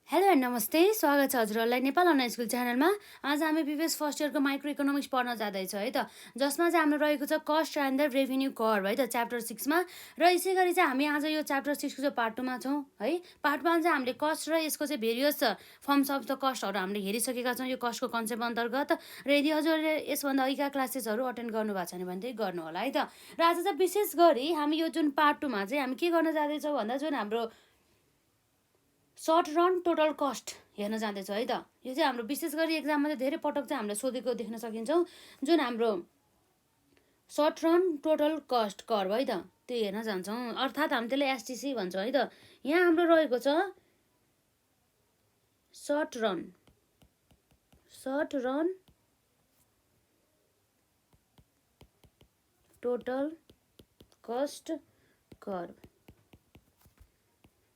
Hello and नमस्ते, स्वागत छ हजुरहरूलाई नेपाल अनलाइन स्कुल च्यानलमा। आज हामी प्रिभियस फर्स्ट इयरको माइक्रो इकोनोमिक्स पढ्न जाँदैछौँ है त, जसमा चाहिँ हाम्रो रहेको छ cost and the revenue curve है त, च्याप्टर 6मा। र यसै गरी चाहिँ हामी आज यो च्याप्टर 6को चाहिँ पार्ट 2मा छौँ है। पार्ट 1 चाहिँ हामीले कस्ट र यसको चाहिँ भेरियस फर्म्स अफ द कस्टहरू हामीले हेरिसकेका छौँ यो कस्टको कन्सेप्ट अन्तर्गत। र यदि हजुरहरूले यसभन्दा अघिका क्लासेसहरू अटेन्ड गर्नुभएको छैन भने चाहिँ गर्नु होला है त। र आज चाहिँ विशेष गरी हामी यो जुन पार्ट 2मा चाहिँ हामी के गर्न जाँदैछौँ भन्दा जुन हाम्रो सर्ट रन टोटल कस्ट हेर्न जाँदैछौँ है त। यो चाहिँ हाम्रो विशेष गरी एक्जाममा चाहिँ धेरै पटक चाहिँ हामीले सोधेको देख्न सकिन्छौँ। जुन हाम्रो short run total cost curve है त, त्यो हेर्न जान्छौँ, अर्थात् हामी त्यसलाई एसटिसी भन्छौँ है त। यहाँ हाम्रो रहेको छ short run total cost curve.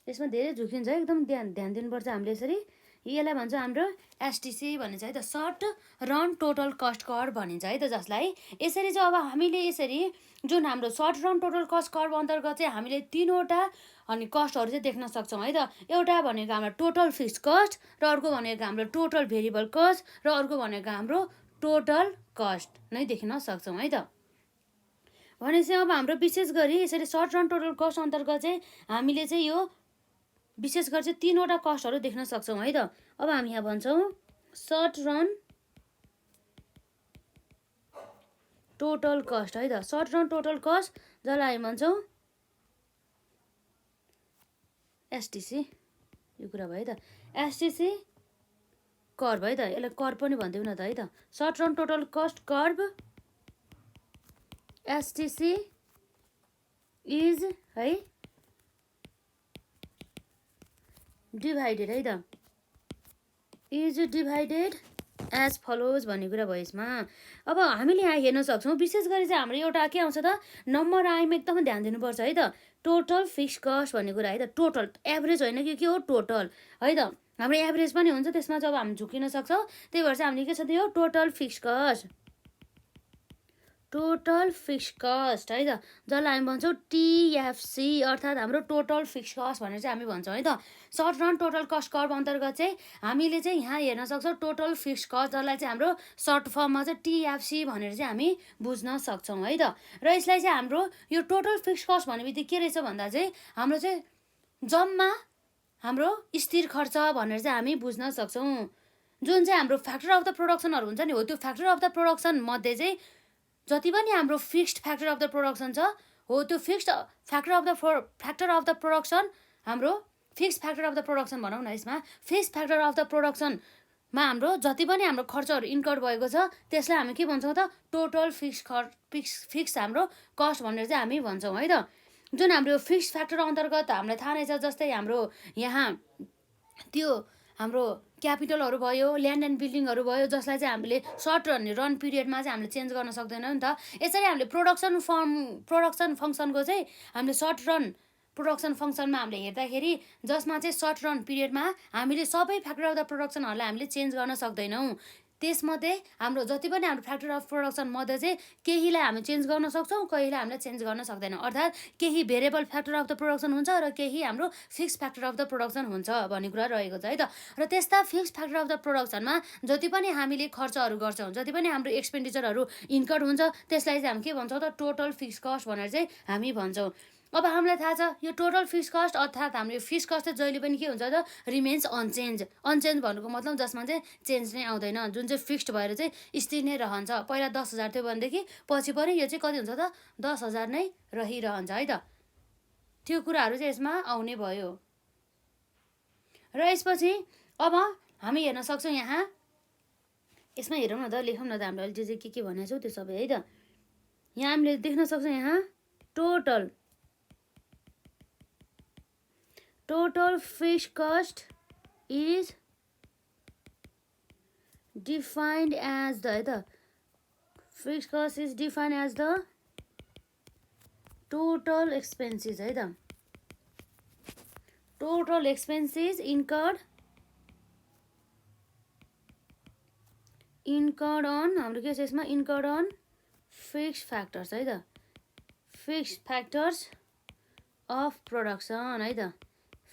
यसमा धेरै झुकिन्छ है, एकदम ध्यान दिनुपर्छ हामीले। यसरी यसलाई भन्छ हाम्रो एसटिसी भनिन्छ है त, short run total cost curve भनिन्छ है त, जसलाई यसरी चाहिँ अब हामीले यसरी जुन हाम्रो short run total cost curve अन्तर्गत चाहिँ हामीले तीनवटा अनि कस्टहरू चाहिँ देख्न सक्छौँ है त। एउटा भनेको हाम्रो टोटल फिक्स कस्ट, र अर्को भनेको हाम्रो टोटल भेरिएबल कस्ट, र अर्को भनेको हाम्रो टोटल कस्ट नै देख्न सक्छौँ है त। भनेपछि अब हाम्रो विशेष गरी यसरी सर्ट रन टोटल कस्ट अन्तर्गत चाहिँ हामीले चाहिँ यो विशेष गरी चाहिँ तीनवटा कस्टहरू देख्न सक्छौँ है त। अब हामी यहाँ भन्छौँ सर्ट रन टोटल कस्ट है त, सर्ट रन टोटल कस्ट जसलाई हामी भन्छौँ एसटिसी। यो कुरा भयो त, एसटिसी कर्भ है त, यसलाई कर्भ पनि भनिदिउँ न त है त। Short run total cost curve STC is है डिभाइडेड है त, इज डिभाइडेड एज फलोज भन्ने कुरा भयो यसमा। अब हामीले यहाँ हेर्न सक्छौँ विशेष गरी चाहिँ हाम्रो एउटा के आउँछ त, नम्बर आइमा एकदमै ध्यान दिनुपर्छ है त। टोटल फिक्स कस्ट भन्ने कुरा है त, टोटल एभरेज होइन कि के हो, टोटल है त। हाम्रो एभरेज पनि हुन्छ, त्यसमा चाहिँ अब हामी झुकिन सक्छौँ। त्यही भएर चाहिँ हामीले के छ त्यो total fixed cost, total fixed cost है त, जसलाई हामी भन्छौँ टिएफसी, अर्थात् हाम्रो टोटल फिक्स कस्ट भनेर चाहिँ हामी भन्छौँ है त। Short run total cost curve अन्तर्गत चाहिँ हामीले चाहिँ यहाँ हेर्न सक्छौँ टोटल फिक्स कस्ट, जसलाई चाहिँ हाम्रो सर्ट फर्ममा चाहिँ टिएफसी भनेर चाहिँ हामी बुझ्न सक्छौँ है त। र यसलाई चाहिँ हाम्रो यो टोटल फिक्स कस्ट भन्ने बित्तिकै के रहेछ भन्दा चाहिँ हाम्रो चाहिँ जम्मा हाम्रो स्थिर खर्च भनेर चाहिँ हामी बुझ्न सक्छौँ। जुन चाहिँ हाम्रो फ्याक्टर अफ द प्रोडक्सनहरू हुन्छ नि, हो त्यो फ्याक्टर अफ द प्रोडक्सन मध्ये चाहिँ जति पनि हाम्रो fixed factor of the production छ, हो त्यो fixed factor of the production हाम्रो fixed factor of the production भनौँ न, यसमा फिक्स्ड फ्याक्टर अफ द प्रोडक्सनमा हाम्रो जति पनि हाम्रो खर्चहरू इन्कर्ड भएको छ त्यसलाई हामी के भन्छौँ त, टोटल फिक्स हाम्रो कस्ट भनेर चाहिँ हामी भन्छौँ है त। जुन हाम्रो फिक्स्ड फ्याक्टर अन्तर्गत हामीलाई थाहा नै छ, जस्तै हाम्रो यहाँ त्यो हाम्रो क्यापिटलहरू भयो, ल्यान्ड एन्ड बिल्डिङहरू भयो, जसलाई चाहिँ हामीले सर्ट रन पिरियडमा चाहिँ हामीले चेन्ज गर्न सक्दैनौँ नि त। यसरी हामीले प्रोडक्सन फङ्सनको चाहिँ हामीले सर्ट रन प्रोडक्सन फङ्सनमा हामीले हेर्दाखेरि जसमा चाहिँ सर्ट रन पिरियडमा हामीले सबै फ्याक्टर अफ द प्रोडक्सनहरूलाई हामीले चेन्ज गर्न सक्दैनौँ। त्यसमध्ये हाम्रो जति पनि हाम्रो फ्याक्टर अफ प्रोडक्सन मध्ये चाहिँ केहीलाई हामी चेन्ज गर्न सक्छौँ, कहीलाई हामीले चेन्ज गर्न सक्दैनौँ। अर्थात् केही variable factor of the production हुन्छ र केही हाम्रो fix factor of the production हुन्छ भन्ने कुरा रहेको छ है त। र त्यस्ता फिक्स फ्याक्टर अफ द प्रोडक्सनमा जति पनि हामीले खर्चहरू गर्छौँ, जति पनि हाम्रो एक्सपेन्डिचरहरू इन्कर्ड हुन्छ, त्यसलाई चाहिँ हामी के भन्छौँ त, टोटल फिक्स कस्ट भनेर चाहिँ हामी भन्छौँ। अब हामीलाई थाहा छ यो टोटल फिक्स कस्ट, अर्थात् हाम्रो फिक्स कस्ट चाहिँ जहिले पनि के हुन्छ त, रिमेन्स अनचेन्ज भन्नुको मतलब जसमा चाहिँ चेन्ज नै आउँदैन, जुन चाहिँ फिक्स्ड भएर चाहिँ स्थिर नै रहन्छ। पहिला 10,000 थियो भनेदेखि पछि पनि यो चाहिँ कति हुन्छ त, 10,000 नै रहिरहन्छ है त। त्यो कुराहरू चाहिँ यसमा आउने भयो। र यसपछि अब हामी हेर्न सक्छौँ यहाँ, यसमा हेरौँ न त, लेखौँ न त हामीले अहिले चाहिँ के भनेको छौँ त्यो सबै है त। यहाँ हामीले देख्न सक्छौँ यहाँ total fixed cost is defined as the है त, fixed cost is defined as the total expenses है त, टोटल एक्सपेन्सेस इन्कर्ड अन हाम्रो के छ यसमा, इन्कर्ड अन फिक्स्ड फ्याक्टर्स है त, फिक्स्ड फ्याक्टर्स अफ प्रोडक्सन है त,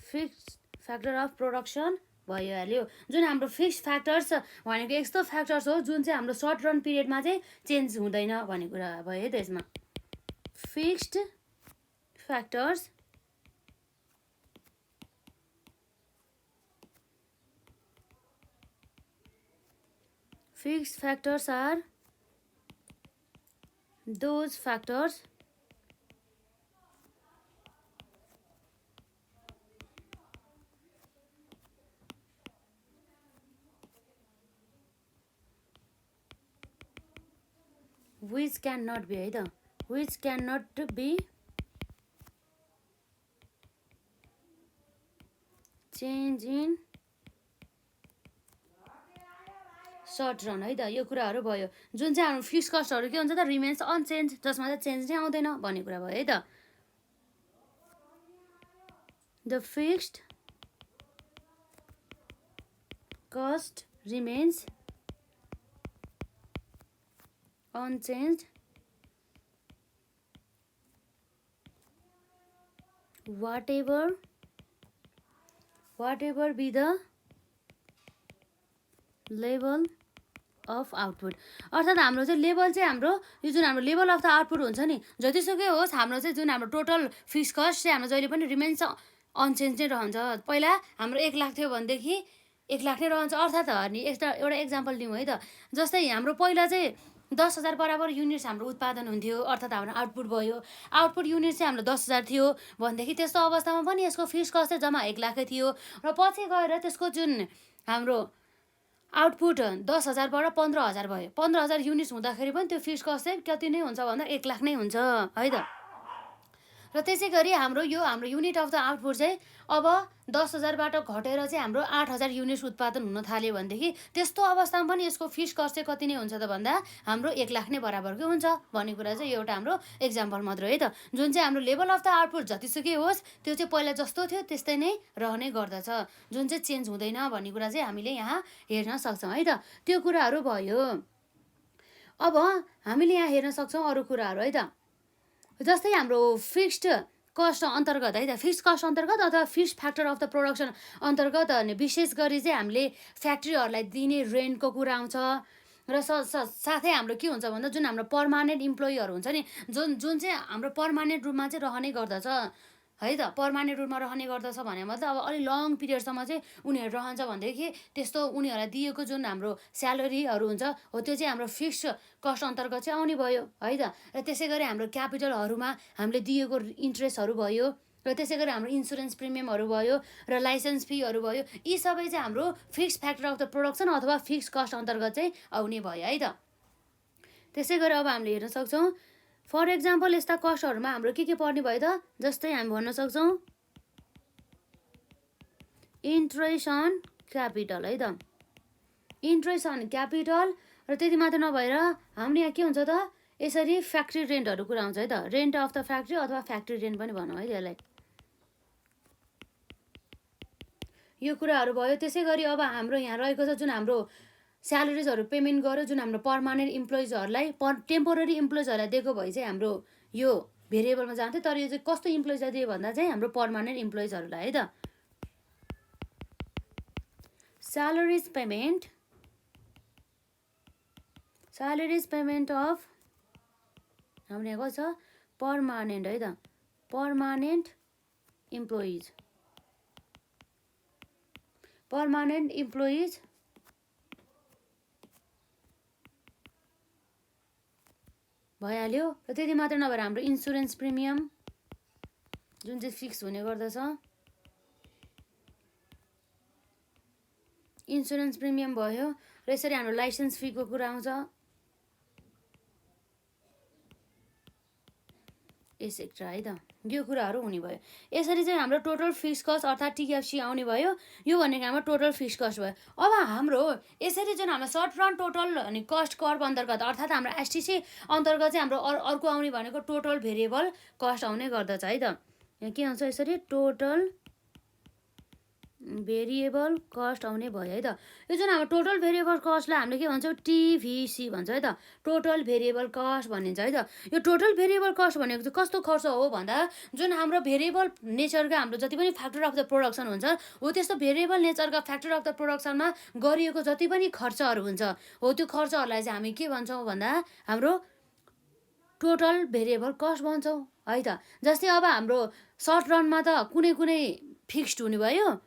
फिक्स्ड फ्याक्टर अफ प्रोडक्सन भइहाल्यो। जुन हाम्रो फिक्स्ड फ्याक्टर्स भनेको यस्तो फ्याक्टर्स हो जुन चाहिँ हाम्रो सर्ट रन पिरियडमा चाहिँ चेन्ज हुँदैन भन्ने कुरा भयो है त यसमा। Fixed factors are those factors which cannot be है त, which cannot be change in short run है त। यो कुराहरू भयो। जुन चाहिँ हाम्रो फिक्स कस्टहरू के हुन्छ त, रिमेन्स अनचेन्ज, जसमा चाहिँ चेन्ज नै आउँदैन भन्ने कुरा भयो है त। The fixed cost remains unchanged whatever be the level of output. अर्थात् हाम्रो चाहिँ लेभल चाहिँ हाम्रो यो जुन हाम्रो लेभल अफ द आउटपुट हुन्छ नि, जतिसुकै होस् हाम्रो चाहिँ जुन हाम्रो टोटल फिक्स कस्ट चाहिँ हाम्रो जहिले पनि रिमेन्स अनचेन्ज नै रहन्छ। पहिला हाम्रो 1 लाख थियो भनेदेखि 1 लाख नै रहन्छ। अर्थात् नि एउटा एक्जाम्पल दिउँ है त। जस्तै हाम्रो पहिला चाहिँ 10,000 बराबर युनिट्स हाम्रो उत्पादन हुन्थ्यो, अर्थात् हाम्रो आउटपुट भयो। आउटपुट युनिट चाहिँ हाम्रो 10,000 थियो भनेदेखि त्यस्तो अवस्थामा पनि यसको फिक्स कस्ट चाहिँ जम्मा 1 लाखै थियो। र पछि गएर त्यसको जुन हाम्रो आउटपुट 10,000बाट 15,000 भयो। 15,000 युनिट्स हुँदाखेरि पनि त्यो फिक्स कस्ट चाहिँ कति नै हुन्छ भन्दा 1 लाख नै हुन्छ है त। र त्यसै गरी हाम्रो युनिट अफ द आउटपुट चाहिँ अब 10,000बाट घटेर चाहिँ हाम्रो 8,000 युनिट्स उत्पादन हुन थाल्यो भनेदेखि त्यस्तो अवस्थामा पनि यसको फिक्स कस्ट चाहिँ कति नै हुन्छ त भन्दा हाम्रो 1 लाख नै बराबरकै हुन्छ भन्ने कुरा चाहिँ एउटा हाम्रो एक्जाम्पल मात्र है त। जुन चाहिँ हाम्रो लेभल अफ द आउटपुट जतिसुकै होस् त्यो चाहिँ पहिला जस्तो थियो त्यस्तै नै रहने गर्दछ, जुन चाहिँ चेन्ज हुँदैन भन्ने कुरा चाहिँ हामीले यहाँ हेर्न सक्छौँ है त। त्यो कुराहरू भयो। अब हामीले यहाँ हेर्न सक्छौँ अरू कुराहरू है त। जस्तै हाम्रो फिक्स्ड कस्ट अन्तर्गत है त, फिक्स्ड कस्ट अन्तर्गत अथवा fixed factor of the production अन्तर्गत विशेष गरी चाहिँ हामीले फ्याक्ट्रीहरूलाई दिने रेन्टको कुरा आउँछ। र साथै हाम्रो के हुन्छ भन्दा जुन हाम्रो पर्मानेन्ट इम्प्लोइहरू हुन्छ नि, जुन चाहिँ हाम्रो पर्मानेन्ट रूपमा चाहिँ रहने गर्दछ है त। पर्मानेन्ट रूपमा रहने गर्दछ भने मतलब अब अलिक लङ पिरियडसम्म चाहिँ उनीहरू रहन्छ भनेदेखि त्यस्तो उनीहरूलाई दिएको जुन हाम्रो स्यालेरीहरू हुन्छ हो त्यो चाहिँ हाम्रो फिक्स्ड कस्ट अन्तर्गत चाहिँ आउने भयो है त। र त्यसै गरी हाम्रो क्यापिटलहरूमा हामीले दिएको इन्ट्रेस्टहरू भयो, र त्यसै गरी हाम्रो इन्सुरेन्स प्रिमियमहरू भयो, र लाइसेन्स फीहरू भयो। यी सबै चाहिँ हाम्रो fixed factor of the production अथवा फिक्स्ड कस्ट अन्तर्गत चाहिँ आउने भयो है त। त्यसै गरी अब हामीले हेर्न सक्छौँ फर एक्जाम्पल यस्ता कस्टहरूमा हाम्रो के पर्ने भयो त। जस्तै हामी भन्न सक्छौँ इन्ट्रेस्ट अन क्यापिटल है त। Interest on capital. र त्यति मात्र नभएर हामीले यहाँ के हुन्छ त, यसरी फ्याक्ट्री रेन्टहरू कुरा आउँछ है त। रेन्ट अफ द फ्याक्ट्री अथवा फ्याक्ट्री रेन्ट पनि भनौँ है त्यसलाई। यो कुराहरू भयो। त्यसै गरी अब हाम्रो यहाँ रहेको छ जुन हाम्रो स्यालेरिजहरू पेमेन्ट गर्यो जुन हाम्रो पर्मानेन्ट इम्प्लोइजहरूलाई, टेम्पोररी इम्प्लोइजहरूलाई दिएको भए चाहिँ हाम्रो यो भेरिएबलमा जान्थ्यो। तर यो चाहिँ कस्तो इम्प्लोइजलाई दियो भन्दा चाहिँ हाम्रो पर्मानेन्ट इम्प्लोइजहरूलाई है त। स्यालेरिज पेमेन्ट अफ हाम्रो यहाँ कस्तो छ पर्मानेन्ट है त, पर्मानेन्ट इम्प्लोइज भइहाल्यो। र त्यति मात्र नभएर हाम्रो इन्सुरेन्स प्रिमियम जुन चाहिँ फिक्स हुने गर्दछ, इन्सुरेन्स प्रिमियम भयो। र यसरी हाम्रो लाइसेन्स फीको कुरा आउँछ एसेक्ट्रा है त। यो कुराहरू हुने भयो। यसरी चाहिँ हाम्रो टोटल फिक्स कस्ट अर्थात् टिएफसी आउने भयो। यो भनेको हाम्रो टोटल फिक्स कस्ट भयो। अब हाम्रो यसरी जुन हाम्रो सर्ट रन टोटल अनि कस्ट कर्भ अन्तर्गत अर्थात् हाम्रो एसटिसी अन्तर्गत चाहिँ हाम्रो अर्को आउने भनेको टोटल भेरिएबल कस्ट आउने गर्दछ है त। यहाँ के आउँछ यसरी टोटल भेरिएबल कस्ट आउने भयो है त। यो जुन हाम्रो टोटल भेरिएबल कस्टलाई हामीले के भन्छौँ, टिभिसी भन्छ है त, टोटल भेरिएबल कस्ट भनिन्छ है त। यो टोटल भेरिएबल कस्ट भनेको चाहिँ कस्तो खर्च हो भन्दा जुन हाम्रो भेरिएबल नेचरका हाम्रो जति पनि फ्याक्टर अफ द प्रोडक्सन हुन्छ हो, त्यस्तो भेरिएबल नेचरका फ्याक्टर अफ द प्रोडक्सनमा गरिएको जति पनि खर्चहरू हुन्छ हो, त्यो खर्चहरूलाई चाहिँ हामी के भन्छौँ भन्दा हाम्रो टोटल भेरिएबल कस्ट भन्छौँ है त। जस्तै अब हाम्रो सर्ट रनमा त कुनै कुनै फिक्स्ड हुने भयो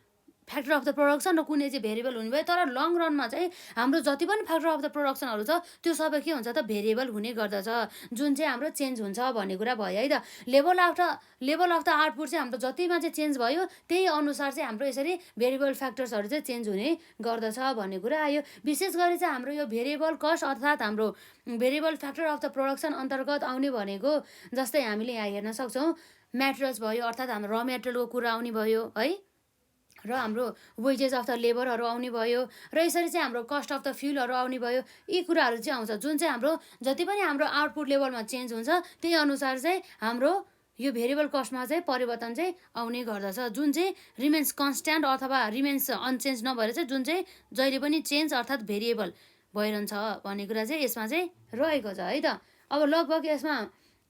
फ्याक्टर अफ द प्रोडक्सन र कुनै चाहिँ भेरिएबल हुने भयो, तर लङ रनमा चाहिँ हाम्रो जति पनि फ्याक्टर अफ द प्रोडक्सनहरू छ त्यो सबै के हुन्छ त, भेरिएबल हुने गर्दछ, जुन चाहिँ हाम्रो चेन्ज हुन्छ भन्ने कुरा भयो है त। लेभल अफ द आउटपुट चाहिँ हाम्रो जतिमा चाहिँ चेन्ज भयो त्यही अनुसार चाहिँ हाम्रो यसरी भेरिएबल फ्याक्टर्सहरू चाहिँ चेन्ज हुने गर्दछ भन्ने कुरा आयो। विशेष गरी चाहिँ हाम्रो यो भेरिएबल कस्ट अर्थात् हाम्रो variable factor of the production अन्तर्गत आउने भनेको जस्तै हामीले यहाँ हेर्न सक्छौँ मेटेरियल्स भयो, अर्थात् हाम्रो र मेटेरियलको कुरा आउने भयो है, र हाम्रो वेजेस अफ द लेबरहरू आउने भयो, र यसरी चाहिँ हाम्रो कस्ट अफ द फ्युलहरू आउने भयो। यी कुराहरू चाहिँ आउँछ जुन चाहिँ हाम्रो जति पनि हाम्रो आउटपुट लेभलमा चेन्ज हुन्छ त्यही अनुसार चाहिँ हाम्रो यो भेरिएबल कस्टमा चाहिँ परिवर्तन चाहिँ आउने गर्दछ, जुन चाहिँ रिमेन्स कन्स्ट्यान्ट अथवा रिमेन्स अनचेन्ज नभएर चाहिँ जुन चाहिँ जहिले पनि चेन्ज अर्थात् भेरिएबल भइरहन्छ भन्ने कुरा चाहिँ यसमा चाहिँ रहेको छ है त। अब लगभग यसमा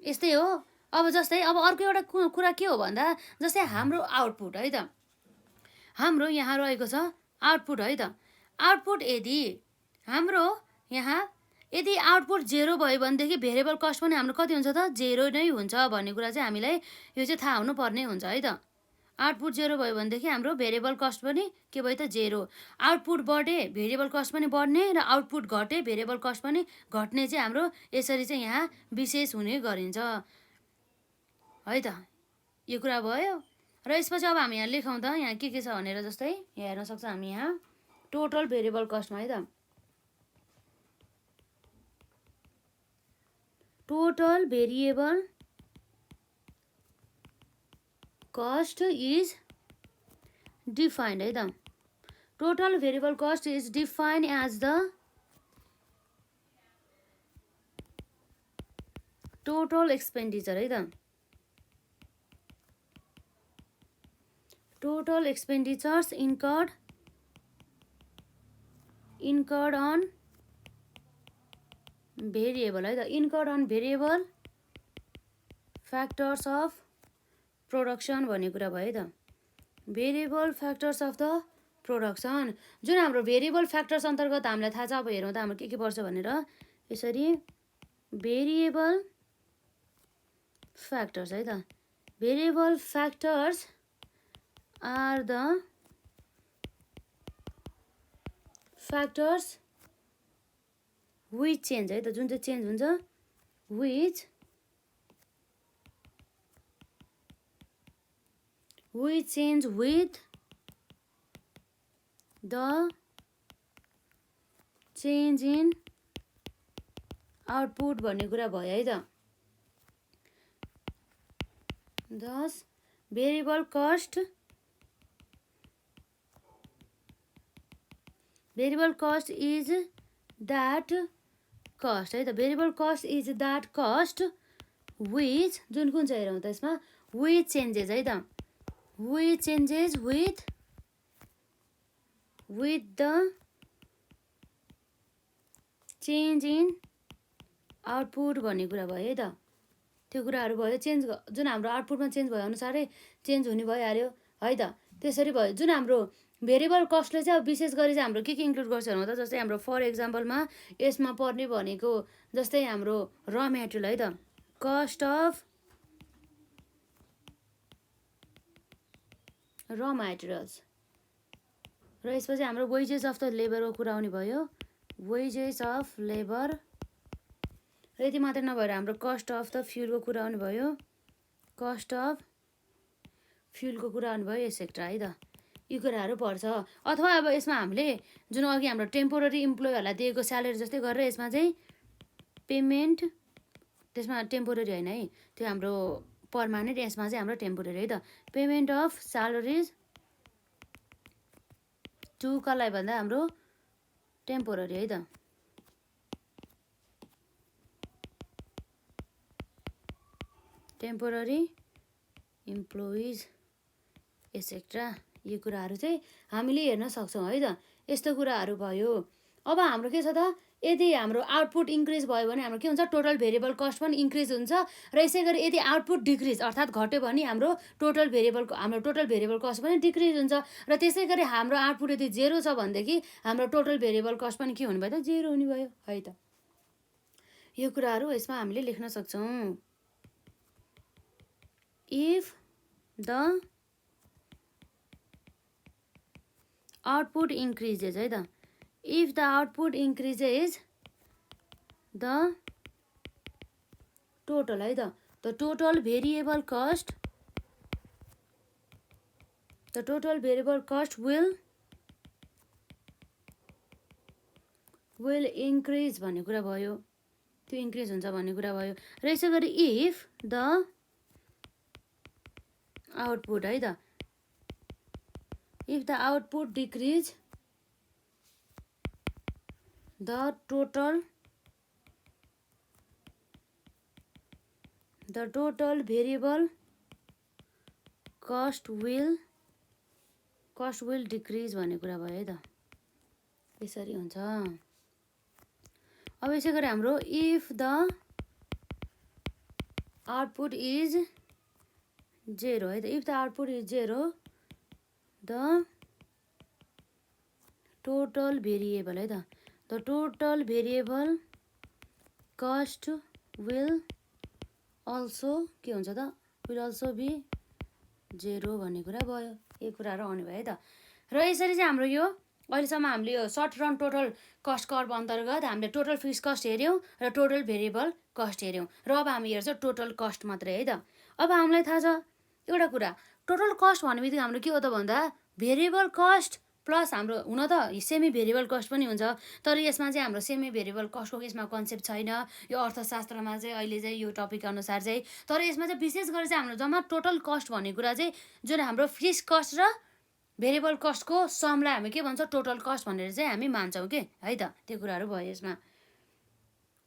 यस्तै हो। अब जस्तै अब अर्को एउटा कुरा के हो भन्दा जस्तै हाम्रो आउटपुट है त, हाम्रो यहाँ रहेको छ आउटपुट है त। आउटपुट यदि हाम्रो यहाँ यदि आउटपुट 0 भयो भनेदेखि भेरिएबल कस्ट पनि हाम्रो कति हुन्छ त, 0 नै हुन्छ भन्ने कुरा चाहिँ हामीलाई यो चाहिँ थाहा हुनुपर्ने हुन्छ है त। आउटपुट 0 भयो भनेदेखि हाम्रो भेरिएबल कस्ट पनि के भयो त, 0। आउटपुट बढे भेरिएबल कस्ट पनि बढ्ने र आउटपुट घटे भेरिएबल कस्ट पनि घट्ने चाहिँ हाम्रो यसरी चाहिँ यहाँ विशेष हुने गरिन्छ है त। यो कुरा भयो। र यसपछि अब हामी यहाँ लेखौँ त यहाँ के छ भनेर, जस्तै यहाँ हेर्न सक्छौँ हामी यहाँ टोटल भेरिएबल कस्टमा है त, total variable cost is defined है त। Total variable cost is defined as the total expenditure है त, total expenditures incurred on variable है त, incurred on variable factors of production भन्ने कुरा भयो त। variable factors of the production जुन हाम्रो भेरिएबल फ्याक्टर्स अन्तर्गत हामीलाई थाहा छ। अब हेरौँ त हाम्रो के पर्छ भनेर, यसरी भेरिएबल फ्याक्टर्स है त। Variable factors are the factors which change है त, जुन चाहिँ चेन्ज हुन्छ, which change with the change in output भन्ने कुरा भयो है त। Thus variable cost is that cost है त। Variable cost is that cost which जुन कुन चाहिँ हेरौँ त यसमा, विच चेन्जेस है त, which changes with the change in output भन्ने कुरा भयो है त। त्यो कुराहरू भयो, चेन्ज जुन हाम्रो आउटपुटमा चेन्ज भयो अनुसारै चेन्ज हुने भइहाल्यो है त। त्यसरी भयो। जुन हाम्रो भेरिएबल कस्टले चाहिँ अब विशेष गरी चाहिँ हाम्रो के इन्क्लुड गर्छ भन्नु त, जस्तै हाम्रो फर एक्जाम्पलमा यसमा पर्ने भनेको जस्तै हाम्रो र मेटेरियल है त, कस्ट अफ र मेटेरियल्स, र यसपछि हाम्रो वेजेस अफ द लेबरको कुरा आउने भयो, वेजेस अफ लेबर। र यति मात्रै नभएर हाम्रो कस्ट अफ द फ्युलको कुरा आउने भयो, कस्ट अफ फ्युलको कुरा आउने भयो एसेक्ट्रा है त। यी कुराहरू पर्छ। अथवा अब यसमा हामीले जुन अघि हाम्रो टेम्पोररी इम्प्लोइहरूलाई दिएको स्यालेरी जस्तै गरेर यसमा चाहिँ पेमेन्ट, त्यसमा टेम्पोररी होइन है, त्यो हाम्रो पर्मानेन्ट, यसमा चाहिँ हाम्रो टेम्पोररी है त। पेमेन्ट अफ स्यालेरिज टु कसलाई भन्दा हाम्रो टेम्पोररी है त। टेम्पोररी इम्प्लोइज एसेक्ट्रा यो कुराहरू चाहिँ हामीले हेर्न सक्छौँ है त। यस्तो कुराहरू भयो। अब हाम्रो के छ त, यदि हाम्रो आउटपुट इन्क्रिज भयो भने हाम्रो के हुन्छ, टोटल भेरिएबल कस्ट पनि इन्क्रिज हुन्छ। र यसै गरी यदि आउटपुट डिक्रिज अर्थात् घट्यो भने हाम्रो टोटल भेरिएबल कस्ट पनि डिक्रिज हुन्छ। र त्यसै गरी हाम्रो आउटपुट यदि 0 छ भनेदेखि हाम्रो टोटल भेरिएबल कस्ट पनि के हुने भयो त, 0 हुने भयो है त। यो कुराहरू यसमा हामीले लेख्न सक्छौँ। इफ द आउटपुट इन्क्रिजेज है त, if the output increases the total है त, the total variable cost will increase भन्ने कुरा भयो। त्यो इन्क्रिज हुन्छ भन्ने कुरा भयो। र यसै गरी if the output है त, if the output decrease the total variable cost will decrease भन्ने कुरा भयो है त। यसरी हुन्छ। अब यसै गरी हाम्रो if the output is 0 है त, if the output is 0 the total variable है त, the total variable cost will also के हुन्छ त, will also be 0 भन्ने कुरा भयो। यो कुराहरू आउने भयो है त। र यसरी चाहिँ हाम्रो यो अहिलेसम्म हामीले यो short run total cost curve अन्तर्गत हामीले टोटल फिक्स कस्ट हेऱ्यौँ र टोटल भेरिएबल कस्ट हेऱ्यौँ। र अब हामी हेर्छौँ टोटल कस्ट मात्रै है त। अब हामीलाई थाहा छ एउटा कुरा, टोटल कस्ट भन्ने बित्तिकै हाम्रो के हो त भन्दा, भेरिएबल कस्ट प्लस हाम्रो हुन त सेमी भेरिएबल कस्ट पनि हुन्छ। तर यसमा चाहिँ हाम्रो सेमी भेरिएबल कस्टको यसमा कन्सेप्ट छैन यो अर्थशास्त्रमा चाहिँ अहिले चाहिँ यो टपिक अनुसार चाहिँ। तर यसमा चाहिँ विशेष गरी चाहिँ हाम्रो जम्मा टोटल कस्ट भन्ने कुरा चाहिँ जुन हाम्रो फिक्स कस्ट र भेरिएबल कस्टको समलाई हामी के भन्छौँ, टोटल कस्ट भनेर चाहिँ हामी मान्छौँ के है त। त्यो कुराहरू भयो यसमा।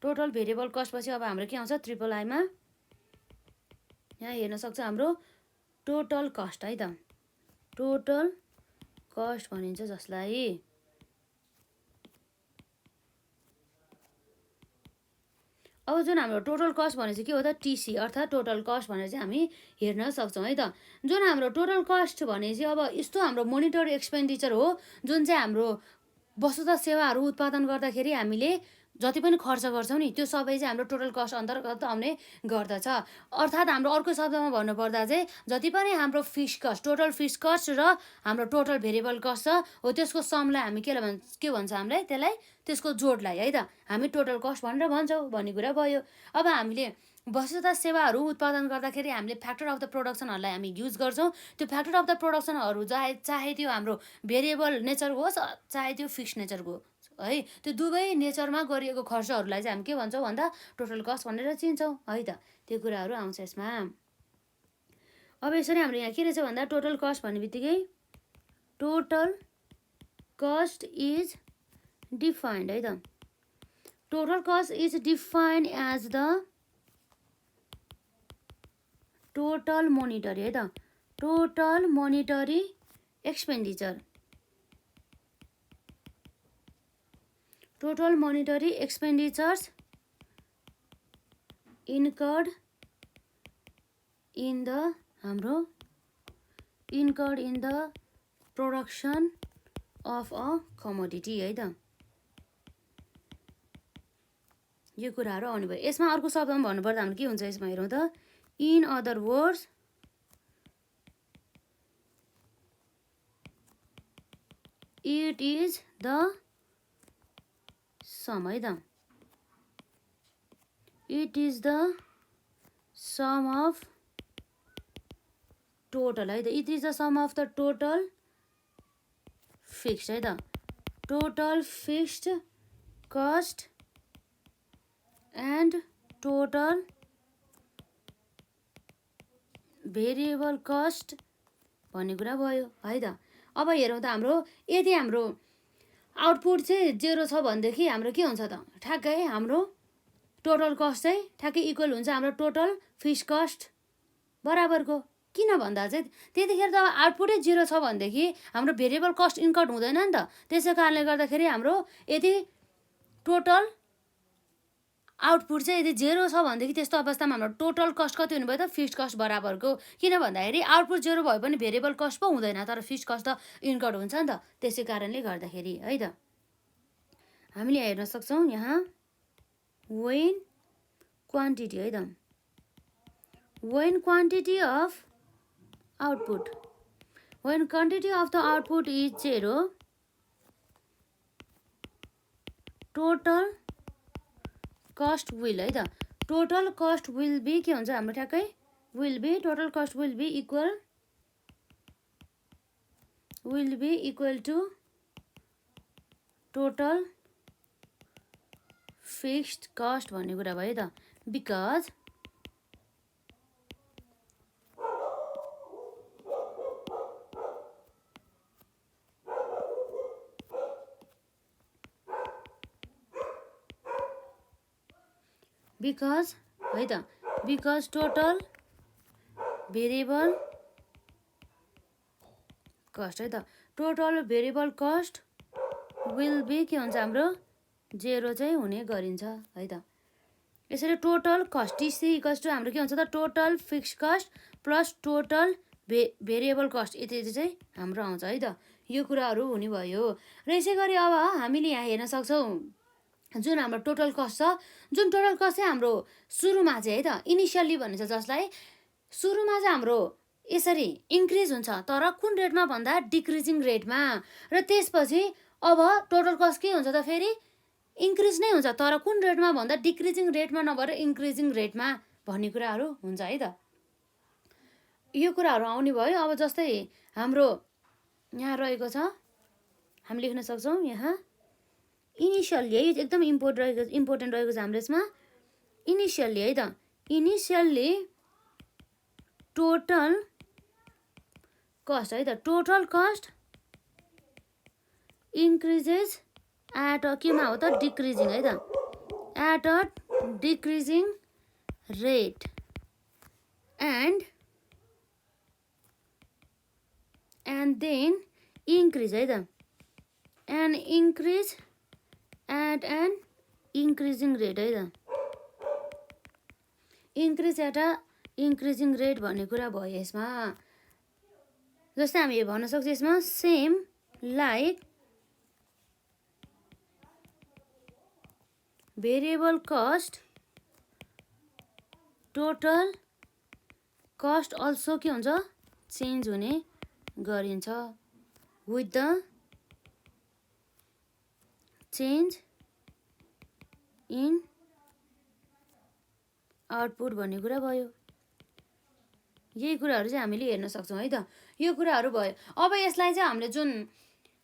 टोटल भेरिएबल कस्ट पछि अब हाम्रो के आउँछ, ट्रिपल आईमा यहाँ हेर्न सक्छ हाम्रो टोटल कस्ट है त, टोटल कस्ट भनिन्छ जसलाई। अब जुन हाम्रो टोटल कस्ट भने चाहिँ के हो त, टिसी अर्थात् टोटल कस्ट भनेर चाहिँ हामी हेर्न सक्छौँ है त। जुन हाम्रो टोटल कस्ट भने चाहिँ अब यस्तो हाम्रो मोनिटरी एक्सपेन्डिचर हो जुन चाहिँ हाम्रो वस्तु तथा सेवाहरू उत्पादन गर्दाखेरि हामीले जति पनि खर्च गर्छौँ नि त्यो सबै चाहिँ हाम्रो टोटल कस्ट अन्तर्गत आउने गर्दछ। अर्थात् हाम्रो अर्को शब्दमा भन्नुपर्दा चाहिँ जति पनि हाम्रो fix cost, total fixed cost र हाम्रो टोटल भेरिएबल कस्ट छ हो त्यसको समलाई हामी के भन्छ हामीलाई, त्यसलाई त्यसको जोडलाई है त हामी टोटल कस्ट भनेर भन्छौँ भन्ने कुरा भयो। अब हामीले वस्तु तथा सेवाहरू उत्पादन गर्दाखेरि हामीले फ्याक्टर अफ द प्रोडक्सनहरूलाई हामी युज गर्छौँ। त्यो फ्याक्टर अफ द प्रोडक्सनहरू चाहे त्यो हाम्रो भेरिएबल नेचरको होस् चाहे त्यो फिक्स नेचरको है, त्यो दुवै नेचरमा गरिएको खर्चहरूलाई चाहिँ हामी के भन्छौँ भन्दा टोटल कस्ट भनेर चिन्छौँ है त। त्यो कुराहरू आउँछ यसमा। अब यसरी हाम्रो यहाँ के रहेछ भन्दा, टोटल कस्ट भन्ने बित्तिकै टोटल कस्ट इज डिफाइन्ड है त, total cost is defined as the total monetary है त, total monetary expenditure, total monetary expenditures incurred in the production of a commodity है त। यो कुराहरू आउने भयो। यसमा अर्को शब्दमा भन्नुपर्दा हाम्रो के हुन्छ यसमा हेरौँ त, in other words it is the sum है त, it is the sum of total है त, it is the sum of the total fixed है त, total fixed cost and total variable cost भन्ने कुरा भयो है त। अब हेरौँ त हाम्रो यदि हाम्रो आउटपुट चाहिँ 0 छ भनेदेखि हाम्रो के हुन्छ त, ठ्याक्कै हाम्रो टोटल कस्ट चाहिँ ठ्याक्कै इक्वल हुन्छ हाम्रो टोटल फिक्स कस्ट बराबरको किन भन्दा चाहिँ त्यतिखेर त आउटपुटै 0 छ भनेदेखि हाम्रो भेरिएबल कस्ट इन्कट हुँदैन नि त। त्यसै कारणले गर्दाखेरि हाम्रो यदि टोटल आउटपुट चाहिँ यदि 0 छ भनेदेखि त्यस्तो अवस्थामा हाम्रो टोटल कस्ट कति हुनुभयो त फिक्स्ड कस्ट बराबरको। किन भन्दाखेरि आउटपुट 0 भए पनि भेरिएबल कस्ट पो हुँदैन, तर फिक्स्ड कस्ट त इन्कट हुन्छ नि त। त्यसै कारणले गर्दाखेरि है त हामीले हेर्न सक्छौँ यहाँ when quantity है त when quantity of output when quantity of the output is 0 total cost will है त total cost will be के हुन्छ हाम्रो ठ्याक्कै will be total cost will be equal to total fixed cost भन्ने कुरा भयो त। because है त because total variable cost है त total variable cost will be के हुन्छ हाम्रो 0 चाहिँ हुने गरिन्छ है त। यसरी total cost TC equals to हाम्रो के हुन्छ त total fixed cost plus total variable cost यति चाहिँ हाम्रो आउँछ है त। यो कुराहरू हुने भयो र यसै गरी अब हामीले यहाँ हेर्न सक्छौँ जुन हाम्रो टोटल कस्ट छ, जुन टोटल कस्ट चाहिँ हाम्रो सुरुमा चाहिँ है त इनिसियल्ली भनिन्छ, जसलाई सुरुमा चाहिँ हाम्रो यसरी इन्क्रिज हुन्छ तर कुन रेटमा भन्दा डिक्रिजिङ रेटमा, र त्यसपछि अब टोटल कस्ट के हुन्छ त फेरि इन्क्रिज नै हुन्छ तर कुन रेटमा भन्दा डिक्रिजिङ रेटमा नभएर इन्क्रिजिङ रेटमा भन्ने कुराहरू हुन्छ है त। यो कुराहरू आउने भयो। अब जस्तै हाम्रो यहाँ रहेको छ हामी लेख्न सक्छौँ यहाँ इनिसियल्ली है एकदम इम्पोर्टेन्ट रहेको छ हाम्रो यसमा इनिसियल्ली है त इनिसियल्ली टोटल कस्ट है त total cost increases at a केमा हो त डिक्रिजिङ है त at a decreasing rate and then increase है त and increase at an increasing rate है त increase at a increasing rate भन्ने कुरा भयो यसमा। जस्तै हामी भन्न सक्छौँ यसमा same like variable cost total cost also के हुन्छ चेन्ज हुने गरिन्छ with the change in output भन्ने कुरा भयो। यही कुराहरू चाहिँ हामीले हेर्न सक्छौँ है त। यो कुराहरू भयो। अब यसलाई चाहिँ हामीले जुन